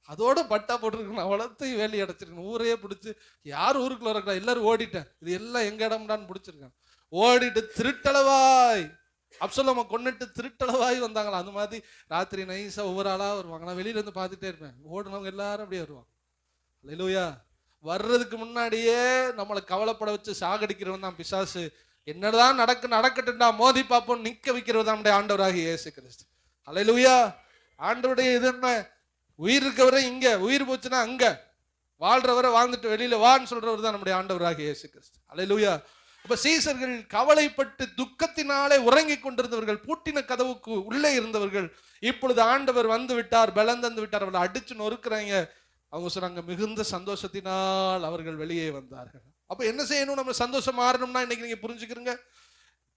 அதோட பட்டா போட்டுருக்கணும், அவ்வளோத்தையும் வேலையை அடைச்சிருக்கணும். ஊரையே பிடிச்சி யார் ஊருக்குள்ள வரக்கூடாது, எல்லாரும் ஓடிட்டேன். இது எல்லாம் எங்க இடம்டான்னு பிடிச்சிருக்கான். ஓடிட்டு திருட்டளவாய் அப்சலோமை கொன்னுட்டு திருட்டளவாய் வந்தாங்களா. அந்த மாதிரி ராத்திரி நைஸா ஒவ்வொரு ஆளா வருவாங்க. நான் வெளியில இருந்து பார்த்துட்டே இருப்பேன். ஓடுனவங்க எல்லாரும் அப்படியே வருவாங்க. அல்லேலூயா. வர்றதுக்கு முன்னாடியே நம்மளை கவலைப்பட வச்சு சாகடிக்கிறவன் தான் பிசாசு. என்னதான் நடக்கட்டும்டா, மோதி பார்ப்போம் நிக்க வைக்கிறவர் தான் நம்முடைய ஆண்டவராகிய இயேசு கிறிஸ்து. அல்லேலூயா. ஆண்டவருடைய இது என்ன, உயிர் இருக்கவரை இங்க, உயிர் போச்சுன்னா அங்க, வாழ்றவரை வாழ்ந்துட்டு வெளியில வான்னு சொல்றவர் தான் நம்முடைய ஆண்டவராகிய இயேசு கிறிஸ்து. அல்லேலூயா. அப்ப சீசர்கள் கவலைப்பட்டு துக்கத்தினாலே உறங்கி கொண்டிருந்தவர்கள், பூட்டின கதவுக்கு உள்ளே இருந்தவர்கள், இப்பொழுது ஆண்டவர் வந்து விட்டார், பலம் தந்து விட்டார். அவளை அடிச்சு நொறுக்குறாங்க. அவங்க சொன்னாங்க, மிகுந்த சந்தோஷத்தினால் அவர்கள் வெளியே வந்தார்கள். அப்ப என்ன செய்யணும், நம்ம சந்தோஷம் மாறணும்னா இன்னைக்கு நீங்க புரிஞ்சுக்கிறீங்க.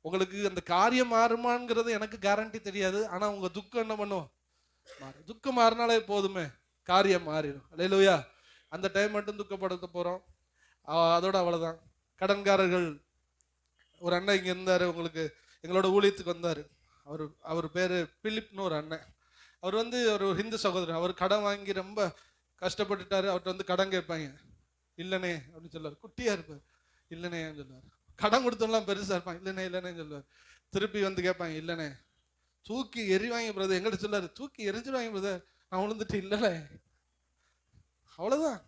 உங்களுக்கு அந்த காரியம் மாறுமாங்கிறது எனக்கு கேரண்டி தெரியாது. ஆனா உங்க துக்கம் என்ன பண்ணும், துக்கம் மாறினாலே போதுமே, காரியம் மாறிடும். அல்லேலூயா. அந்த டைம் மட்டும் துக்கப்படுத்த போறோம், அதோட அவ்வளவுதான். கடன்காரர்கள் ஒரு அண்ணன் இங்க இருந்தாரு, உங்களுக்கு எங்களோட ஊழியத்துக்கு வந்தாரு. அவர் பேரு பிலிப்னு ஒரு அண்ணன். அவர் வந்து ஒரு ஹிந்து சகோதரர். அவர் கடன் வாங்கி ரொம்ப கஷ்டப்பட்டுட்டாரு. அவர்கிட்ட வந்து கடன் கேட்பாங்க, இல்லனே அப்படின்னு சொல்லுவார். குட்டியா இருப்பார், இல்லனே சொல்லுவார். கடன் கொடுத்தோம்லாம் பெருசா இருப்பான், இல்லனே சொல்லுவார். திருப்பி வந்து கேட்பாங்க, இல்லனே. தூக்கி எறிவாங்க பிரதர். எங்கிட்ட சொல்லாரு, தூக்கி எரிஞ்சிருவாங்க பிரதர். நான் விழுந்துட்டு இல்லல, அவ்வளவுதான்.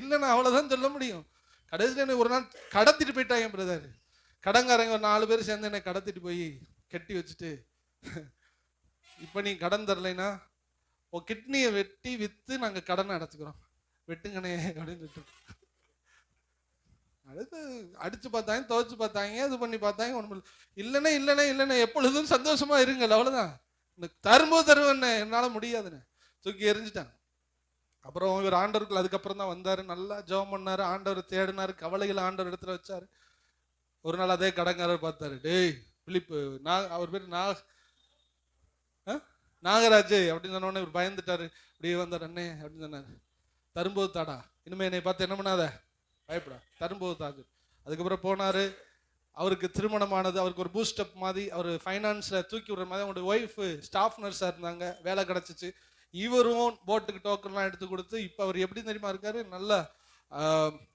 இல்லைன்னா அவ்வளவுதான் சொல்ல முடியும். கடைசியில் என்ன ஒரு நாள் கடத்திட்டு போயிட்டாங்க பிரதர். கடன்காரங்க ஒரு 4 பேர் சேர்ந்து என்னை கடத்திட்டு போய் கட்டி வச்சுட்டு, இப்ப நீ கடன் தரலைன்னா உன் கிட்னியை வெட்டி வித்து நாங்க கடனை அடைச்சுக்கிறோம், வெட்டுங்கண்ணே அப்படின்னு சொல்லிட்டு அடுத்து அடிச்சு பார்த்தாங்க, துவைச்சு பார்த்தாங்க, இது பண்ணி பார்த்தாங்க, ஒன்றும் இல்லைண்ணே எப்பொழுதும் சந்தோஷமா இருங்கள், அவ்வளவுதான். இந்த தரும்போது தருவேண்ணே, என்னால முடியாதுண்ணே, தூக்கி எரிஞ்சிட்டாங்க. அப்புறம் இவர் ஆண்டவருக்கு அதுக்கப்புறம் தான் வந்தாரு, நல்லா ஜெபம் பண்ணாரு, ஆண்டவர் தேடினாரு, கவலைகளை ஆண்டவர் இடத்துல வச்சாரு. ஒரு நாள் அதே கடங்காரர் பார்த்தாரு, டேய் பிலிப்பு, அவர் பேர் நாகராஜ் அப்படின்னு சொன்னோடனே இவர் பயந்துட்டாரு. அப்படியே வந்தார், அண்ணே அப்படின்னு சொன்னாரு, தரும்போது தாடா, இனிமே என்னை பார்த்து என்ன பண்ணாத, பயப்படா தரும்போது தாக்கு. அதுக்கப்புறம் போனாரு, அவருக்கு திருமணமானது, அவருக்கு ஒரு பூஸ்டப் மாதிரி, அவர் ஃபைனான்ஸில் தூக்கி விடுற மாதிரி. அவங்களுடைய ஒய்ஃபு ஸ்டாஃப் நர்ஸாக இருந்தாங்க, வேலை கிடச்சிச்சு. இவரும் போட்டுக்கு டோக்கன்லாம் எடுத்து கொடுத்து இப்போ அவர் எப்படி தெரியுமா இருக்காரு, நல்ல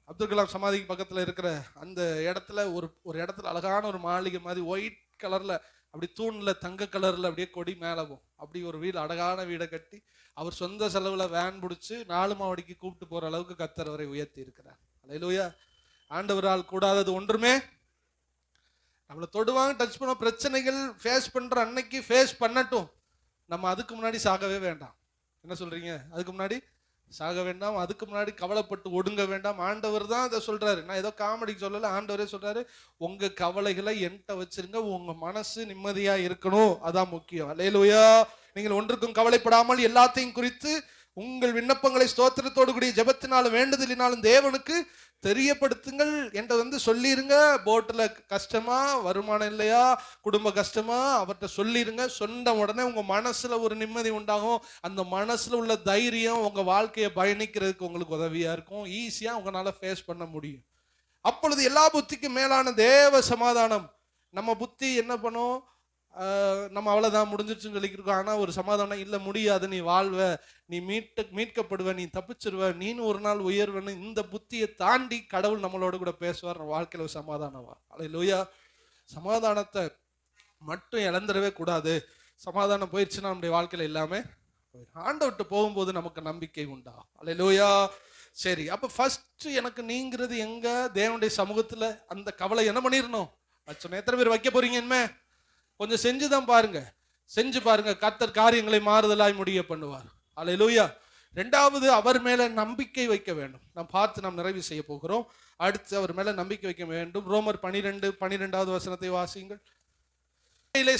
அப்துல் கலாம் சமாதிக்கு பக்கத்தில் இருக்கிற அந்த இடத்துல ஒரு இடத்துல அழகான ஒரு மாளிகை மாதிரி ஒயிட் கலரில் அப்படி தூணில் தங்க கலரில் அப்படியே கொடி மேலே போகும், அப்படி ஒரு வீடு, அழகான வீடை கட்டி அவர் சொந்த செலவில் வேன் பிடிச்சி 4 மாவடிக்கு கூப்பிட்டு போகிற அளவுக்கு கர்த்தர் அவரை உயர்த்தி இருக்கிறார். அல்லேலூயா. ஆண்டவரால் கூடாதது ஒன்றுமே. நம்மளை தொடுவாங்க, டச் பண்ண, பிரச்சனைகள் ஃபேஸ் பண்ணுற அன்னைக்கு ஃபேஸ் பண்ணட்டும். நம்ம அதுக்கு முன்னாடி சாகவே வேண்டாம். என்ன சொல்றீங்க? அதுக்கு முன்னாடி சாக வேண்டாம், அதுக்கு முன்னாடி கவலைப்பட்டு ஒடுங்க வேண்டாம். ஆண்டவர் தான் அதை சொல்றாரு. நான் ஏதோ காமெடிக்கு சொல்லலை, ஆண்டவரே சொல்றாரு, உங்க கவலைகளை என்கிட்ட வச்சிருங்க, உங்க மனசு நிம்மதியா இருக்கணும், அதான் முக்கியம். அல்லேலூயா. நீங்கள் ஒன்றுக்கும் கவலைப்படாமல் எல்லாத்தையும் குறித்து உங்கள் விண்ணப்பங்களை ஸ்தோத்திரத்தோடு கூடிய ஜெபத்தினாலும் வேண்டுதலினாலும் தேவனுக்கு தெரியப்படுத்துங்கள் என்று சொல்லிருங்க. போட்டில் கஷ்டமா, வருமானம் இல்லையா, குடும்ப கஷ்டமா, அவர்கிட்ட சொல்லிருங்க. சொன்ன உடனே உங்க மனசுல ஒரு நிம்மதி உண்டாகும். அந்த மனசுல உள்ள தைரியம் உங்க வாழ்க்கையை பயணிக்கிறதுக்கு உங்களுக்கு உதவியா இருக்கும். ஈஸியா உங்களால ஃபேஸ் பண்ண முடியும். அப்பொழுது எல்லா புத்திக்கும் மேலான தேவ சமாதானம். நம்ம புத்தி என்ன பண்ணும், நம்ம அவ்வளோதான் முடிஞ்சிருச்சுன்னு சொல்லிக்கிருக்கோம். ஆனால் ஒரு சமாதானம் இல்லை, முடியாது, நீ வாழ்வ, நீ மீட்கப்படுவ, நீ தப்பிச்சிருவ, நீனு ஒரு நாள் உயர்வன்னு இந்த புத்தியை தாண்டி கடவுள் நம்மளோட கூட பேசுவார். நம்ம வாழ்க்கையில் ஒரு சமாதானம் வா. அல்லேலூயா. சமாதானத்தை மட்டும் இழந்துடவே கூடாது. சமாதானம் போயிடுச்சுன்னா நம்முடைய வாழ்க்கையில் எல்லாமே ஆண்டவர்கிட்ட போகும்போது நமக்கு நம்பிக்கை உண்டா. அல்லேலூயா. சரி, அப்போ ஃபர்ஸ்ட் எனக்கு நீங்கிறது எங்க? தேவனுடைய சமூகத்தில். அந்த கவலை என்ன பண்ணிடணும்? சொன்ன எத்தனை பேர் வைக்க போறீங்க? என்ன கொஞ்சம் செஞ்சுதான் பாருங்க, செஞ்சு பாருங்க, கர்த்தர் காரியங்களை மாறுதலாய் முடிய பண்ணுவார். அல்லேலூயா. 2வது, அவர் மேல நம்பிக்கை வைக்க வேண்டும். நாம் பார்த்து நாம் நிறைவு செய்ய போகிறோம். அடுத்து அவர் மேல நம்பிக்கை வைக்க வேண்டும். ரோமர் 12:12வது வசனத்தை வாசியுங்கள்.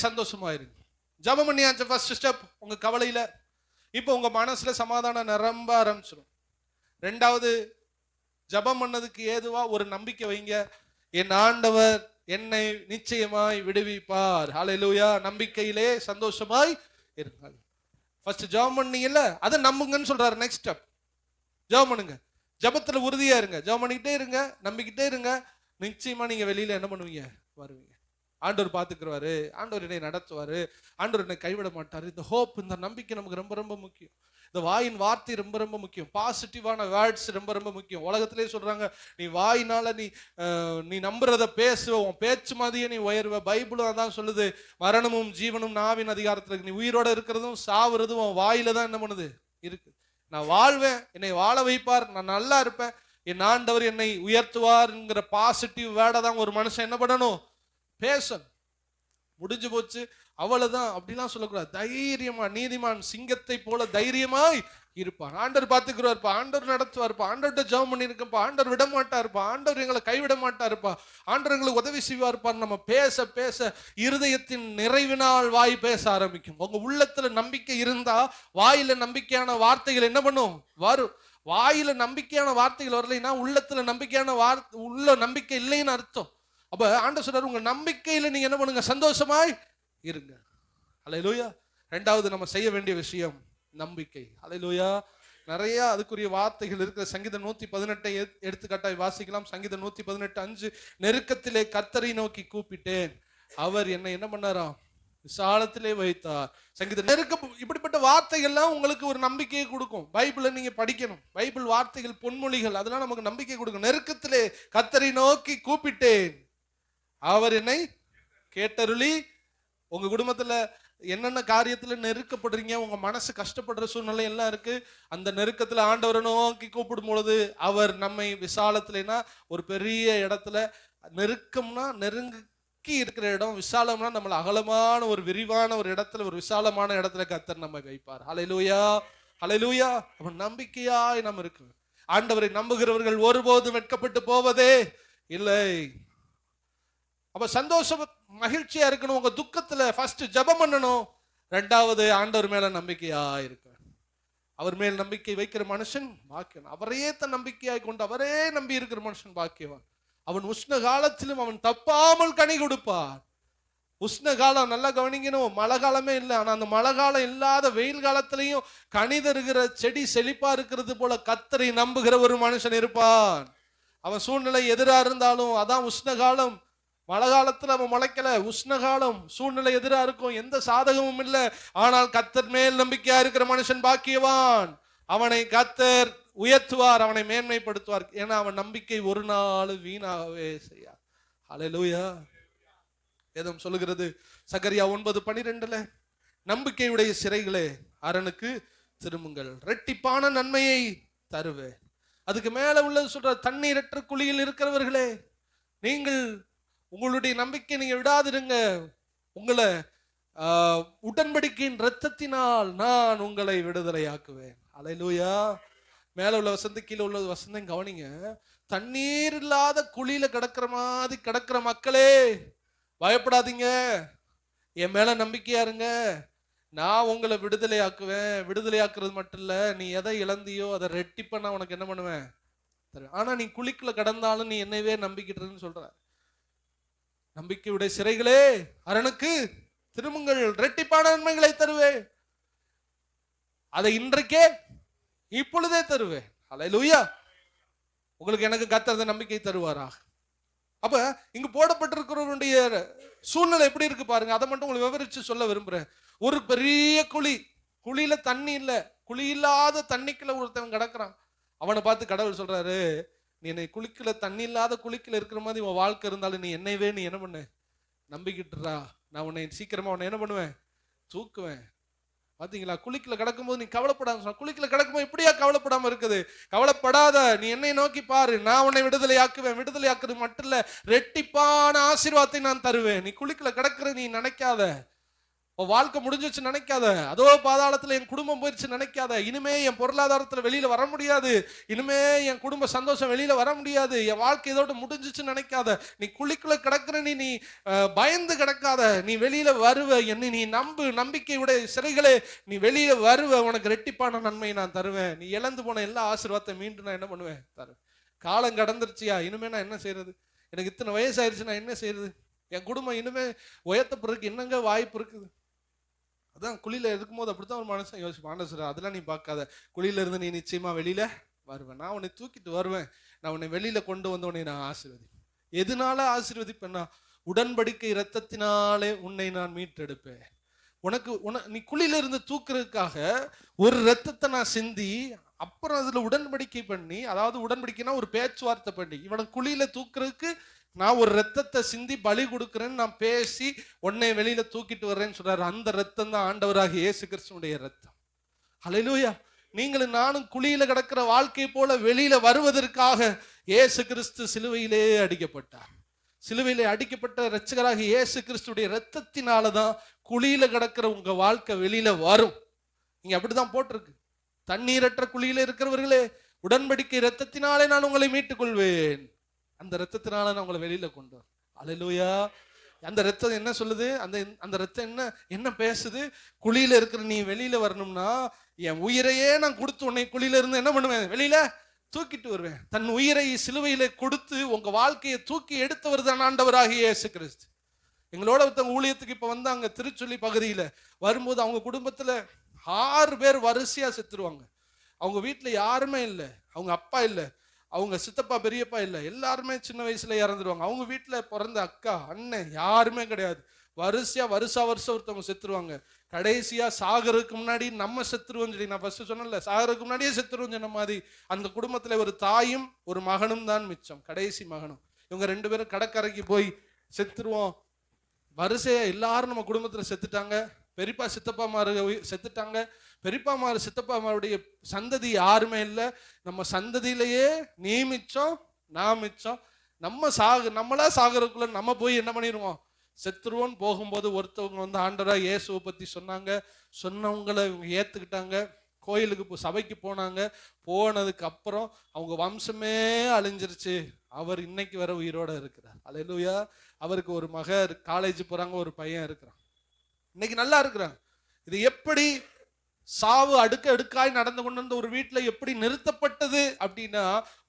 சந்தோஷமாயிருங்க. ஜெபம் பண்ணியாச்சு, ஃபர்ஸ்ட் ஸ்டெப் உங்க கவலையில. இப்போ உங்க மனசுல சமாதானம் நிரம்ப ஆரம்பிச்சிடும். 2வது, ஜெபம் பண்ணதுக்கு ஏதுவா ஒரு நம்பிக்கை வைங்க. என் ஆண்டவர் என்னை நிச்சயமாய் விடுவிப்பார். ஹல்லேலூயா. நம்பிக்கையிலே சந்தோஷமாய் இருங்கள். ஃபர்ஸ்ட் ஜெபம் பண்ணீங்கல்ல, அதை நம்புங்கன்னு சொல்றாரு. நெக்ஸ்ட் ஸ்டெப் ஜெபம் பண்ணுங்க. ஜெபத்துல உறுதியா இருங்க, ஜெபம் பண்ணிக்கிட்டே இருங்க, நம்பிக்கிட்டே இருங்க. நிச்சயமா நீங்க வெளியில என்ன பண்ணுவீங்க? வருவீங்க. ஆண்டவர் பார்த்துக்குருவாரு, ஆண்டவர் என்னை நடத்துவாரு, ஆண்டவர் என்னை கைவிட மாட்டாரு. இந்த ஹோப், இந்த நம்பிக்கை நமக்கு ரொம்ப ரொம்ப முக்கியம். இந்த வாயின் வார்த்தை ரொம்ப ரொம்ப முக்கியம். பாசிட்டிவான வேர்ட்ஸ் ரொம்ப ரொம்ப முக்கியம். உலகத்திலே சொல்றாங்க, நீ வாயினால நீ நம்புறத பேசுவ, உன் பேச்சு மாதிரியே நீ உயர்வ. பைபிளும் அதான் சொல்லுது, மரணமும் ஜீவனும் நாவின் அதிகாரத்துல. நீ உயிரோட இருக்கிறதும் சாவுறதும் உன் வாயில தான் என்ன பண்ணுது இருக்கு. நான் வாழ்வேன், என்னை வாழ வைப்பார், நான் நல்லா இருப்பேன், என் ஆண்டவர் என்னை உயர்த்துவார்ங்கிற பாசிட்டிவ் வேர்டை தான் ஒரு மனுஷன் என்ன பண்ணணும்? பேசணும். முடிஞ்சு போச்சு அவ்வளவுதான் அப்படிலாம் சொல்லக்கூடாது. தைரியமா, நீதிமான் சிங்கத்தை போல தைரியமாய் இருப்பான். ஆண்டவர் பார்த்துக்குருவார்ப்பா, ஆண்டவர் நடத்துவார்ப்பா, ஆண்டவர்கிட்ட ஜெபம் பண்ணியிருக்கப்பா, ஆண்டவர் விட மாட்டாருப்பா, ஆண்டவர் எங்களை கைவிட மாட்டாருப்பா, ஆண்டவர் எங்களுக்கு உதவி செய்வார்ப்பான்னு நம்ம பேச பேச இருதயத்தின் நிறைவினால் வாய் பேச ஆரம்பிக்கும். உங்க உள்ளத்துல நம்பிக்கை இருந்தா வாயில நம்பிக்கையான வார்த்தைகள் என்ன பண்ணும்? வரும். வாயில நம்பிக்கையான வார்த்தைகள் வரலைன்னா உள்ளத்துல நம்பிக்கையான உள்ள நம்பிக்கை இல்லைன்னு அர்த்தம். அப்ப ஆண்டவர் சொல்றாரு, உங்க நம்பிக்கையில நீங்க என்ன பண்ணுங்க? சந்தோஷமாய் இருங்க. அல்லேலூயா. 2வது நம்ம செய்ய வேண்டிய விஷயம் நம்பிக்கை. அல்லேலூயா. நிறைய அதுக்குரிய வார்த்தைகள் இருக்கிற. சங்கீதம் 118 எடுத்துக்காட்டாய் வாசிக்கலாம். சங்கீதம் 118:5, நெருக்கத்திலே கர்த்தரை நோக்கி கூப்பிட்டேன், அவர் என்னை என்ன பண்ணாராம்? விசாலத்திலே வைத்தார். சங்கீதம் இப்படிப்பட்ட வார்த்தைகள்லாம் உங்களுக்கு ஒரு நம்பிக்கையை கொடுக்கும். பைபிளை நீங்க படிக்கணும். பைபிள் வார்த்தைகள் பொன்மொழிகள், அதெல்லாம் நமக்கு நம்பிக்கை கொடுக்கும். நெருக்கத்திலே கர்த்தரை நோக்கி கூப்பிட்டேன், அவர் என்னை கேட்டருளி. உங்க குடும்பத்துல என்னென்ன காரியத்துல நெருக்கப்படுறீங்க, உங்க மனசு கஷ்டப்படுற சூழ்நிலை எல்லாம் இருக்கு. அந்த நெருக்கத்துல ஆண்டவரை நோக்கி கூப்பிடும் பொழுது அவர் நம்மை விசாலத்துலனா ஒரு பெரிய இடத்துல, நெருக்கம்னா நெருங்கி இருக்கிற இடம், விசாலம்னா நம்மள அகலமான ஒரு விரிவான ஒரு இடத்துல, ஒரு விசாலமான இடத்துல கர்த்தர் நம்மை வைப்பார். ஹல்லேலூயா. ஹல்லேலூயா. அவன் நம்பிக்கையாய் நம்ம இருக்கு. ஆண்டவரை நம்புகிறவர்கள் ஒருபோதும் வெட்கப்பட்டு போவதே இல்லை. அப்ப சந்தோஷம் மகிழ்ச்சியா இருக்கணும். உங்க துக்கத்துல ஃபர்ஸ்ட் ஜெபம் பண்ணணும். 2வது ஆண்டவர் மேல நம்பிக்கையா இருக்க. அவர் மேல் நம்பிக்கை வைக்கிற மனுஷன் பாக்கியவான். அவரையே தன் நம்பிக்கையாய் கொண்டு அவரே நம்பி இருக்கிற மனுஷன் பாக்கியவான். அவன் உஷ்ண காலத்திலும் அவன் தப்பாமல் கனி கொடுப்பார். உஷ்ண காலம் நல்லா கவனிக்கணும். மழை காலமே இல்லை, ஆனா அந்த மழை காலம் இல்லாத வெயில் காலத்திலையும் கனி தருகிற செடி செழிப்பா இருக்கிறது போல கர்த்தரை நம்புகிற ஒரு மனுஷன் இருப்பான். அவன் சூழ்நிலை எதிரா இருந்தாலும், அதான் உஷ்ண காலம். மழை காலத்துல அவன் முளைக்கல, உஷ்ண காலம், சூழ்நிலை எதிரா இருக்கும், எந்த சாதகமும் இல்லை. ஆனால் கர்த்தர் மேல் நம்பிக்கையா இருக்கிற மனுஷன் பாக்கியவான். அவனை கர்த்தர் உயர்த்துவார், அவனை மேன்மைப்படுத்துவார். ஏன்னா அவன் நம்பிக்கை ஒரு நாள் வீணாகவே செய்யார். ஹல்லேலூயா. வேதம் சொல்லுகிறது சகரியா 9:12, நம்பிக்கையுடைய சிறைகளே அரணுக்கு திரும்புங்கள், இரட்டிப்பான நன்மையை தருவேன். அதுக்கு மேல உள்ளது சொல்ற, தண்ணீரற்ற குழியில் இருக்கிறவர்களே, நீங்கள் உங்களுடைய நம்பிக்கை நீங்க விடாதிருங்க. உங்களை உடன்படிக்கையின் இரத்தத்தினால் நான் உங்களை விடுதலையாக்குவேன். அல்லேலூயா. மேல உள்ள வசந்தம் கீழே உள்ள வசந்தம் கவனிங்க. தண்ணீர் இல்லாத குழியில கிடக்கிற மாதிரி கிடக்கிற மக்களே, பயப்படாதீங்க, என் மேல நம்பிக்கையா இருங்க, நான் உங்களை விடுதலையாக்குவேன். விடுதலையாக்குறது மட்டும் இல்ல, நீ எதை இழந்தியோ அதை ரெட்டிப்ப நான் உனக்கு என்ன பண்ணுவேன். ஆனா நீ குழிக்குள்ள கடந்தாலும் நீ என்னையவே நம்பிக்கிட்டுன்னு சொல்ற. நம்பிக்கையுடைய சிறைகளே அரணுக்கு திரும்புங்கள், இரட்டிப்பான நன்மைகளை தருவேன். அதை இன்றைக்கே இப்பொழுதே தருவேன். அல்லேலூயா. உங்களுக்கு எனக்கு கர்த்தர் நம்பிக்கை தருவாரா? அப்ப இங்கு போடப்பட்டிருக்கிறவருடைய சூழ்நிலை எப்படி இருக்கு பாருங்க. அதை மட்டும் உங்களுக்கு விவரிச்சு சொல்ல விரும்புறேன். ஒரு பெரிய குழியில தண்ணி இல்ல, குழி இல்லாத தண்ணிக்குள்ள ஒருத்தவன் கிடக்குறான். அவனை பார்த்து கடவுள் சொல்றாரு, நீ என்னை குளிக்கல, தண்ணி இல்லாத குளிக்கல இருக்கிற மாதிரி உன் வாழ்க்கை இருந்தாலும் நீ என்னையவே நீ என்ன பண்ண நம்பிக்கிட்டுறா, நான் உன்னை சீக்கிரமா உன்னை என்ன பண்ணுவேன், தூக்குவேன். பாத்தீங்களா? குளிக்கல கிடக்கும்போது நீ கவலைப்படாம, குளிக்கல கிடக்கும்போது எப்படியா கவலைப்படாம இருக்குது? கவலைப்படாத, நீ என்னை நோக்கி பாரு, நான் உன்னை விடுதலையாக்குவேன். விடுதலையாக்குறது மட்டும் இல்ல, ரெட்டிப்பான ஆசீர்வாதத்தை நான் தருவேன். நீ குளிக்கல கிடக்குற நீ நினைக்காத, உன் வாழ்க்கை முடிஞ்சிச்சு நினைக்காத, அதோ பாதாளத்துல என் குடும்பம் போயிடுச்சு நினைக்காத, இனிமே என் பொருளாதாரத்துல வெளியில வர முடியாது, இனிமே என் குடும்ப சந்தோஷம் வெளியில வர முடியாது, என் வாழ்க்கை இதோட முடிஞ்சிச்சு நினைக்காத. நீ குழிக்குள்ள கிடக்குற நீ பயந்து கிடக்காத, நீ வெளியில வருவ. என்னை நீ நம்பு, நம்பிக்கையுடைய சிறைகளே நீ வெளியில வருவ. உனக்கு ரெட்டிப்பான நன்மையை நான் தருவேன். நீ இழந்து போன எல்லா ஆசீர்வாதத்தை மீண்டும் நான் என்ன பண்ணுவேன், தருவேன். காலம் கடந்துருச்சியா, இனிமே நான் என்ன செய்யறது? எனக்கு இத்தனை வயசாயிருச்சு, நான் என்ன செய்யறது? என் குடும்பம் இனிமே உயர்த்தப்படுறதுக்கு என்னங்க வாய்ப்பு இருக்குது? அதான் குழியில இருக்கும்போது அப்படித்தான் ஒரு மனுஷன் யோசிப்பான். ஆண்டவரே, அதெல்லாம் நீ பார்க்காத, குழியில இருந்து நீ நிச்சயமா வெளியில வருவேன், நான் உன்னை தூக்கிட்டு வருவேன், நான் உன்னை வெளியில கொண்டு வந்து உன்னை நான் ஆசீர்வதிப்பேன். எதனால ஆசீர்வதிப்பேன்னா, உடன்படிக்கை இரத்தத்தினாலே உன்னை நான் மீட்டெடுப்பேன். நீ குழியில இருந்து தூக்குறதுக்காக ஒரு இரத்தத்தை நான் சிந்தி, அப்புறம் அதுல உடன்படிக்கை பண்ணி, அதாவது உடன்படிக்கைனா ஒரு பேச்சுவார்த்தை பண்ணி, இவனை குழியில தூக்குறதுக்கு நான் ஒரு ரத்தத்தை சிந்தி பலி கொடுக்குறேன்னு நான் பேசி உன்னை வெளியில தூக்கிட்டு வர்றேன்னு சொல்றாரு. அந்த ரத்தம் தான் ஆண்டவராகிய இயேசு கிறிஸ்துவுடைய ரத்தம். ஹல்லேலூயா. நீங்களும் நானும் குழியில கிடக்கிற வாழ்க்கை போல வெளியில வருவதற்காக இயேசு கிறிஸ்து சிலுவையிலே அடிக்கப்பட்டார். சிலுவையிலே அடிக்கப்பட்ட இரட்சகராகிய இயேசு கிறிஸ்துடைய ரத்தத்தினாலதான் குழியில கிடக்கிற உங்க வாழ்க்கை வெளியில வரும். இங்க அப்படிதான் போட்டிருக்கு. தண்ணீரற்ற குழியில இருக்கிறவர்களே, உடன்படிக்கை இரத்தத்தினாலே நான் உங்களை மீட்டுக் கொள்வேன். அந்த ரத்தத்தினால நான் உங்களை வெளியில கொண்டு வரேன். அல்லேலூயா. அந்த ரத்தம் என்ன சொல்லுது? அந்த ரத்தம் என்ன பேசுது? குழியில இருக்கிற நீ வெளியில வரணும்னா, என் உயிரையே நான் கொடுத்து உன்னை குழியில இருந்து என்ன பண்ணுவேன், வெளியில தூக்கிட்டு வருவேன். தன் உயிரை சிலுவையில கொடுத்து உங்க வாழ்க்கையை தூக்கி எடுத்தவர் தான் ஆண்டவராகிய இயேசு கிறிஸ்து. எங்களோட ஒருத்தவங்க ஊழியத்துக்கு இப்ப வந்தாங்க, திருச்சொல்லி பகுதியில வரும்போது அவங்க குடும்பத்துல 6 பேர் வரிசையா செத்துருவாங்க. அவங்க வீட்டுல யாருமே இல்லை, அவங்க அப்பா இல்லை, அவங்க சித்தப்பா பெரியப்பா இல்லை, எல்லாருமே சின்ன வயசுல இறந்துருவாங்க. அவங்க வீட்டுல பிறந்த அக்கா அண்ணன் யாருமே கிடையாது. வருஷம் ஒருத்தவங்க செத்துருவாங்க. கடைசியா சாகருக்கு முன்னாடி நம்ம செத்துருவோம் சொல்லி நான் ஃபர்ஸ்ட் சொன்னேன்ல, சாகருக்கு முன்னாடியே செத்துருவோம் சொன்ன மாதிரி அந்த குடும்பத்துல ஒரு தாயும் ஒரு மகனும் தான் மிச்சம், கடைசி மகனும். இவங்க 2 பேரும் கடற்கரைக்கு போய் செத்துருவோம். வரிசையா எல்லாரும் நம்ம குடும்பத்துல செத்துட்டாங்க. பெரியப்பா சித்தப்பாமாரு செத்துட்டாங்க. பெரியப்பாமாரு சித்தப்பாமாருடைய சந்ததி யாருமே இல்லை. நம்ம சந்ததியிலேயே நீ மிச்சம் நான் மிச்சம். நம்மளா சாகறதுக்குள்ள நம்ம போய் என்ன பண்ணிடுவோம், செத்துருவோன்னு போகும்போது ஒருத்தவங்க வந்து ஆண்டவரா இயேசுவை பத்தி சொன்னவங்களை இவங்க ஏத்துக்கிட்டாங்க. கோயிலுக்கு சபைக்கு போனாங்க. போனதுக்கு அப்புறம் அவங்க வம்சமே அழிஞ்சிருச்சு. அவர் இன்னைக்கு வர உயிரோட இருக்கிறார். அல்லேலூயா. அவருக்கு ஒரு மகன் காலேஜ் போறாங்க, ஒரு பையன் இருக்கிறான், இன்னைக்கு நல்லா இருக்கிறாங்க. இது எப்படி சாவு அடுக்காய் நடந்து கொண்டு ஒரு வீட்டுல எப்படி நிறுத்தப்பட்டது அப்படின்னா,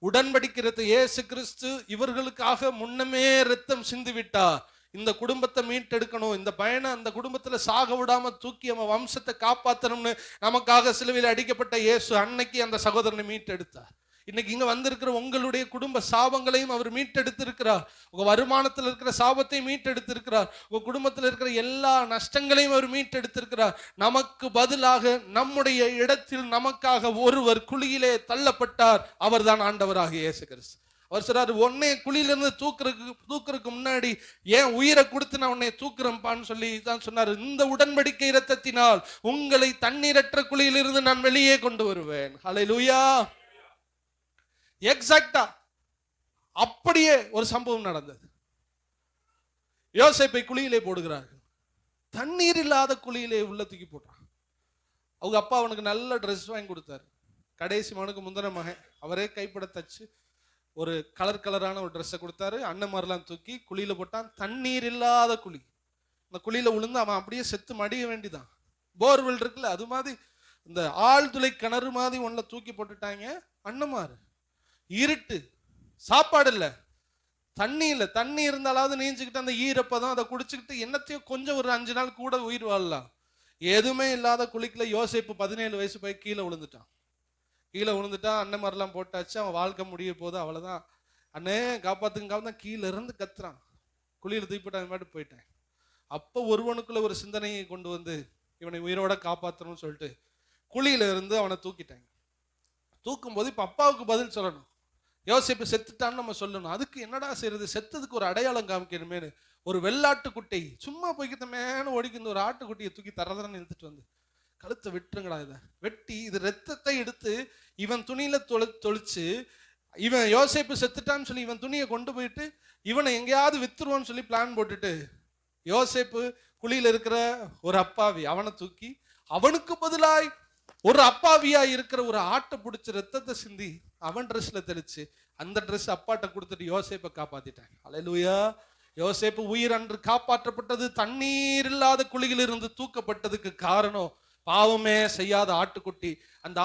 உடன்படிக்கிறது இயேசு கிறிஸ்து இவர்களுக்காக முன்னமே ரத்தம் சிந்தி விட்டார். இந்த குடும்பத்தை மீட்டெடுக்கணும், இந்த பையனை அந்த குடும்பத்துல சாக விடாம தூக்கி அவன் வம்சத்தை காப்பாற்றணும்னு நமக்காக சிலுவையில் அடிக்கப்பட்ட இயேசு அன்னைக்கு அந்த சகோதரனை மீட்டெடுத்தார். இன்னைக்கு இங்க வந்திருக்கிற உங்களுடைய குடும்ப சாபங்களையும் அவர் மீட்டெடுத்திருக்கிறார். உங்க வருமானத்தில் இருக்கிற சாபத்தை மீட்டெடுத்திருக்கிறார். உங்க குடும்பத்தில் இருக்கிற எல்லா நஷ்டங்களையும் அவர் மீட்டெடுத்திருக்கிறார். நமக்கு பதிலாக நம்முடைய இடத்தில் நமக்காக ஒருவர் குழியிலே தள்ளப்பட்டார். அவர் தான் ஆண்டவராக இயேசு கிறிஸ்து. அவர் சொல்றாரு, உன்னை குழியிலிருந்து தூக்குறதுக்கு முன்னாடி ஏன் உயிரை கொடுத்து நான் உன்னை தூக்குறேன்பான்னு சொல்லி தான் சொன்னாரு. இந்த உடன்படிக்கை இரத்தத்தினால் உங்களை தண்ணீரற்ற குழியிலிருந்து நான் வெளியே கொண்டு வருவேன். ஹல்லேலூயா. எக்ஸாக்டா அப்படியே ஒரு சம்பவம் நடந்தது. யோசேப்பை குழியிலே போடுகிறார்கள். தண்ணீர் இல்லாத குழியிலே உள்ள தூக்கி போட்டான். அவங்க அப்பா அவனுக்கு நல்ல ட்ரெஸ் வாங்கி கொடுத்தாரு. கடைசி மகனுக்கு முந்தின மகன் அவரே கைப்பட தச்சு ஒரு கலரான ஒரு ட்ரெஸ்ஸை கொடுத்தாரு. அண்ணன் மாதிரிலாம் தூக்கி குழியில போட்டான். தண்ணீர் இல்லாத குழி. அந்த குழியில விழுந்து அவன் அப்படியே செத்து மடிய வேண்டிதான். போர்வெல் இருக்குல்ல, அது மாதிரி இந்த ஆழ்துளை கிணறு மாதிரி ஒன்ன தூக்கி போட்டுட்டாங்க. அண்ணமாரு இருட்டு, சாப்பாடு இல்லை, தண்ணி இல்லை. தண்ணி இருந்தாலாவது நீஞ்சுக்கிட்டு அந்த ஈரப்பதம் அதை குடிச்சுக்கிட்டு என்னத்தையும் கொஞ்சம் ஒரு 5 நாள் கூட உயிர் வாழலாம். எதுவுமே இல்லாத குழிக்குள்ள யோசேப்பு 17 வயசு போய் கீழே விழுந்துட்டான். அண்ணன் மாதிரிலாம் போட்டாச்சு. அவன் வாழ்க்கை முடிய போது அவ்வளவுதான். அண்ணே காப்பாத்துங்க தான் கீழே இருந்து கத்துறான். குழியில தூக்கிப்பட்டு மாதிரி போயிட்டேன். அப்போ ஒருவனுக்குள்ள ஒரு சிந்தனையை கொண்டு வந்து இவனை உயிரோட காப்பாற்றணும்னு சொல்லிட்டு குழியில இருந்து அவனை தூக்கிட்டாங்க. தூக்கும் போது இப்ப அப்பாவுக்கு பதில் சொல்லணும். யோசேப்பு செத்துட்டான்னு நம்ம சொல்லணும். அதுக்கு என்னடா செய்யறது? செத்ததுக்கு ஒரு அடையாளம் காமிக்கணுமேனு ஒரு வெள்ளாட்டு குட்டை சும்மா போய்க்கிட்ட மேன ஓடிக்கிட்டு ஒரு ஆட்டுக்குட்டியை தூக்கி தரதரன்னு எடுத்துட்டு வந்து கழுத்தை வெட்டுங்கடா, இதை வெட்டி இது ரத்தத்தை எடுத்து இவன் துணியில தொளிச்சு இவன் யோசேப்பு செத்துட்டான்னு சொல்லி இவன் துணியை கொண்டு போயிட்டு இவனை எங்கேயாவது வித்துருவான்னு சொல்லி பிளான் போட்டுட்டு யோசேப்பு குழியில இருக்கிற ஒரு அப்பாவி அவனை தூக்கி அவனுக்கு பதிலாய் ஒரு அப்பாவியா இருக்கிற ஒரு ஆட்டை பிடிச்சி ரத்தத்தை சிந்தி அவன் ட்ரெஸ்ல தெளிச்சு அந்த ட்ரெஸ் அப்பாட்ட கொடுத்துட்டு யோசேப்பை காப்பாத்திட்டாங்க. அல்லேலூயா. யோசேப்பு உயிர் அன்று காப்பாற்றப்பட்டது தண்ணீர் இல்லாத குழியில் இருந்து தூக்கப்பட்டதுக்கு காரணம் பாவமே செய்யாத ஆட்டுக்குட்டி. அந்த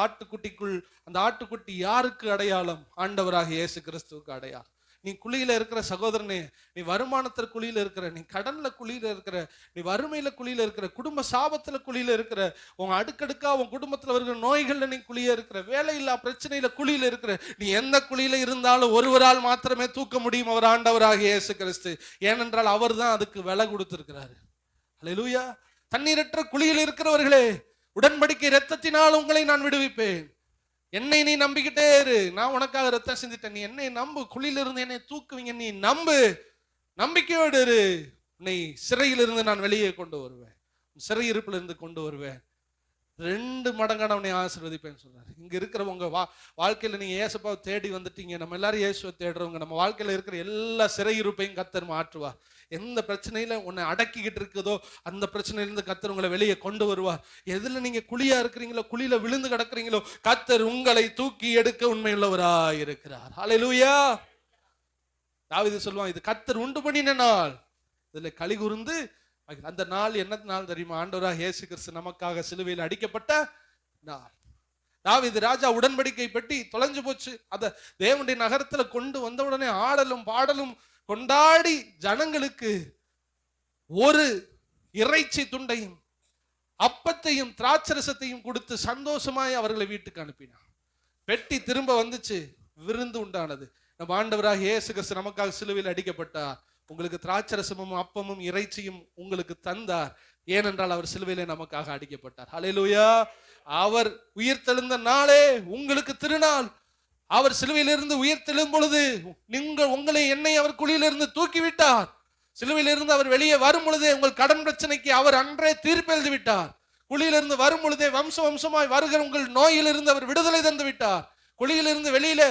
ஆட்டுக்குட்டி யாருக்கு அடையாளம்? ஆண்டவராக இயேசு கிறிஸ்துவுக்கு அடையாளம். நீ குழியில இருக்கிற சகோதரனே, நீ வருமானத்துல குழியில இருக்கிற, நீ கடன்ல குழியில இருக்கிற, நீ வறுமையில குழியில இருக்கிற, குடும்ப சாபத்துல குழியில இருக்கிற, உன் அடுக்கடுக்கா உன் குடும்பத்துல இருக்கிற நோய்கள்ல நீ குழிய இருக்கிற, வேலையில்லா பிரச்சனையில குழியில இருக்கிற, நீ எந்த குழியில இருந்தாலும் ஒருவரால் மாத்திரமே தூக்க முடியும், அவர் ஆண்டவராக இயேசு கிறிஸ்து. ஏனென்றால் அவர் தான் அதுக்கு விலை கொடுத்திருக்கிறாரு. அல்லேலூயா. தண்ணீரற்ற குழியில் இருக்கிறவர்களே, உடன்படிக்கை இரத்தத்தினால் உங்களை நான் விடுவிப்பேன். என்னை நீ நம்பிக்கிட்டே இரு. நான் உனக்காக ரத்தம் சிந்திட்டேன். நீ என்னை நம்பு. குழியிலிருந்து என்னை தூக்குவீங்க. நீ நம்பு, நம்பிக்கையோடு இரு. உன்னை சிறையிலிருந்து நான் வெளியே கொண்டு வருவேன். சிறையிருப்பில் இருந்து கொண்டு வருவேன். 2 மடங்கான உன்னை ஆசீர்வதிப்பேன்னு சொல்றாரு. இங்க இருக்கிறவங்க வாழ்க்கையில நீங்க இயேசுவை தேடி வந்துட்டீங்க. நம்ம எல்லாரும் இயேசுவை தேடுறவங்க. நம்ம வாழ்க்கையில இருக்கிற எல்லா சிறையிருப்பையும் கர்த்தர் மாற்றுவார். எந்த பிரச்சனையில உன்னை அடக்கிக்கிட்டு இருக்குதோ அந்த பிரச்சனையிலிருந்து கர்த்தர் உங்களை வெளியே கொண்டு வருவார். எதுல நீங்க குழியா இருக்கிறீங்களோ, குழியில விழுந்து கிடக்குறீங்களோ, கர்த்தர் உங்களை தூக்கி எடுக்க உண்மையுள்ளவராய் இருக்கிறார். ஹல்லேலூயா. தாவீது சொல்லுவான், இது கர்த்தர் உண்டு பண்ணின நாள், இதுல களி கூர்ந்து. அந்த நாள் என்ன நாள் தெரியுமா? ஆண்டவராக இயேசு கிறிஸ்து நமக்காக சிலுவையில் அடிக்கப்பட்ட நாள். தாவீது ராஜா உடன்படிக்கை பெட்டி தொலைஞ்சு போச்சு. அத தேவனுடைய நகரத்துல கொண்டு வந்த உடனே ஆடலும் பாடலும் கொண்டாடி ஜனங்களுக்கு ஒரு இறைச்சி துண்டையும் அப்பத்தையும் திராட்சரசத்தையும் கொடுத்து சந்தோஷமாய் அவர்களை வீட்டுக்கு அனுப்பினார். பெட்டி திரும்ப வந்துச்சு, விருந்து உண்டானது. நம்ம ஆண்டவராக இயேசு கிறிஸ்து நமக்காக சிலுவையில் அடிக்கப்பட்டார். உங்களுக்கு திராட்சரசமும் அப்பமும் இறைச்சியும் உங்களுக்கு தந்தார். ஏனென்றால் அவர் சிலுவையிலே நமக்காக அடிக்கப்பட்டார். ஹல்லேலூயா. அவர் உயிர்த்தெழுந்த நாளே உங்களுக்கு திருநாள். அவர் சிலுவையிலிருந்து உயிர்த்தெழும் பொழுது உங்களை என்னை அவர் குழியிலிருந்து தூக்கிவிட்டார். சிலுவையிலிருந்து அவர் வெளியே வரும் பொழுதே உங்கள் கடன் பிரச்சனைக்கு அவர் அன்றே தீர்ப்பு எழுதி விட்டார். குழியிலிருந்து வரும் பொழுதே வம்சமாய் வருகிற உங்கள் நோயிலிருந்து அவர் விடுதலை தந்து விட்டார். குழியிலிருந்து வெளியில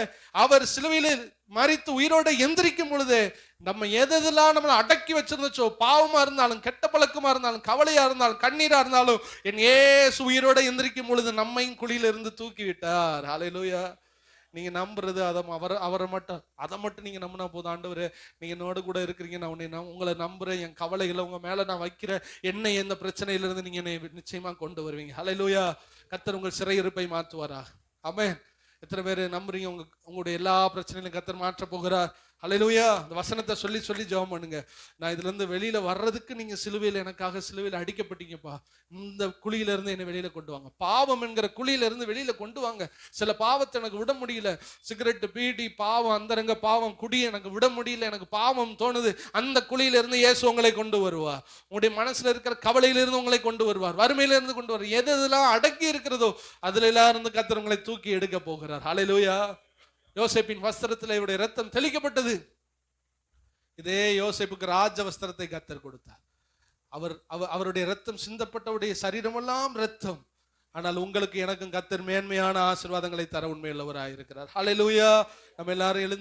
அவர் சிலுவையில் மரித்து உயிரோடு எந்திரிக்கும் பொழுது நம்ம எதெல்லாம் நம்மளை அடக்கி வச்சிருந்தோச்சோ, பாவமா இருந்தாலும், கெட்ட பழக்கமா இருந்தாலும், கவலையா இருந்தாலும், கண்ணீரா இருந்தாலும், என் இயேசு உயிரோட எந்திரிக்கும் பொழுது நம்மையும் குழியிலிருந்து தூக்கி விட்டார். ஹல்லேலூயா. நீங்க நம்புறது அவரை மட்டும், அதை மட்டும் நீங்க நம்பினா போதும். ஆண்டவரே, நீங்க என்னோட கூட இருக்கிறீங்க, நான் உங்களை நம்புறேன், என் கவலைகளை உங்க மேல நான் வைக்கிறேன், என்னை எந்த பிரச்சனையிலிருந்து நீங்க என்னை நிச்சயமா கொண்டு வருவீங்க. ஹல்லேலூயா. கர்த்தர் உங்கள் சிறையிருப்பை மாற்றுவாரா? ஆமென். எத்தனை பேர் நம்புறீங்க? உங்களுடைய எல்லா பிரச்சனையிலும் கர்த்தர் மாற்ற போகிறார். அல்லேலூயா. இந்த வசனத்தை சொல்லி சொல்லி ஜெபம் பண்ணுங்க. நான் இதுல இருந்து வெளியில வர்றதுக்கு நீங்க சிலுவையில் எனக்காக சிலுவையில் அடிக்கப்பட்டீங்கப்பா. இந்த குழியில இருந்து என்னை வெளியில கொண்டு வாங்க. பாவம் என்கிற குழியில இருந்து வெளியில கொண்டு வாங்க. சில பாவத்தை எனக்கு விட முடியல. சிகரெட், பீடி, பாவம், அந்தரங்க பாவம், குடி எனக்கு விட முடியல. எனக்கு பாவம் தோணுது. அந்த குழியில இருந்து இயேசு உங்களை கொண்டு வருவார். உங்களுடைய மனசுல இருக்கிற கவலையில இருந்து உங்களை கொண்டு வருவார். வறுமையில இருந்து கொண்டு வருவார். எது எதெல்லாம் அடக்கி இருக்கிறதோ அதுல எல்லாம் இருந்து கர்த்தர் உங்களை தூக்கி எடுக்க போகிறார். ஹல்லேலூயா. யோசேப்பின் வஸ்திரத்தில் இவருடைய ரத்தம் தெளிக்கப்பட்டது. இதே யோசேப்புக்கு ராஜ வஸ்திரத்தை கர்த்தர் கொடுத்தார். அவருடைய ரத்தம் சிந்தப்பட்டவருடைய சரீரமெல்லாம் ரத்தம். ஆனால் உங்களுக்கு எனக்கும் கர்த்தர் மேன்மையான ஆசீர்வாதங்களை தர உண்மையுள்ளவராயிருக்கிறார். ஹல்லேலூயா. நம்ம எல்லாரும் எழுந்து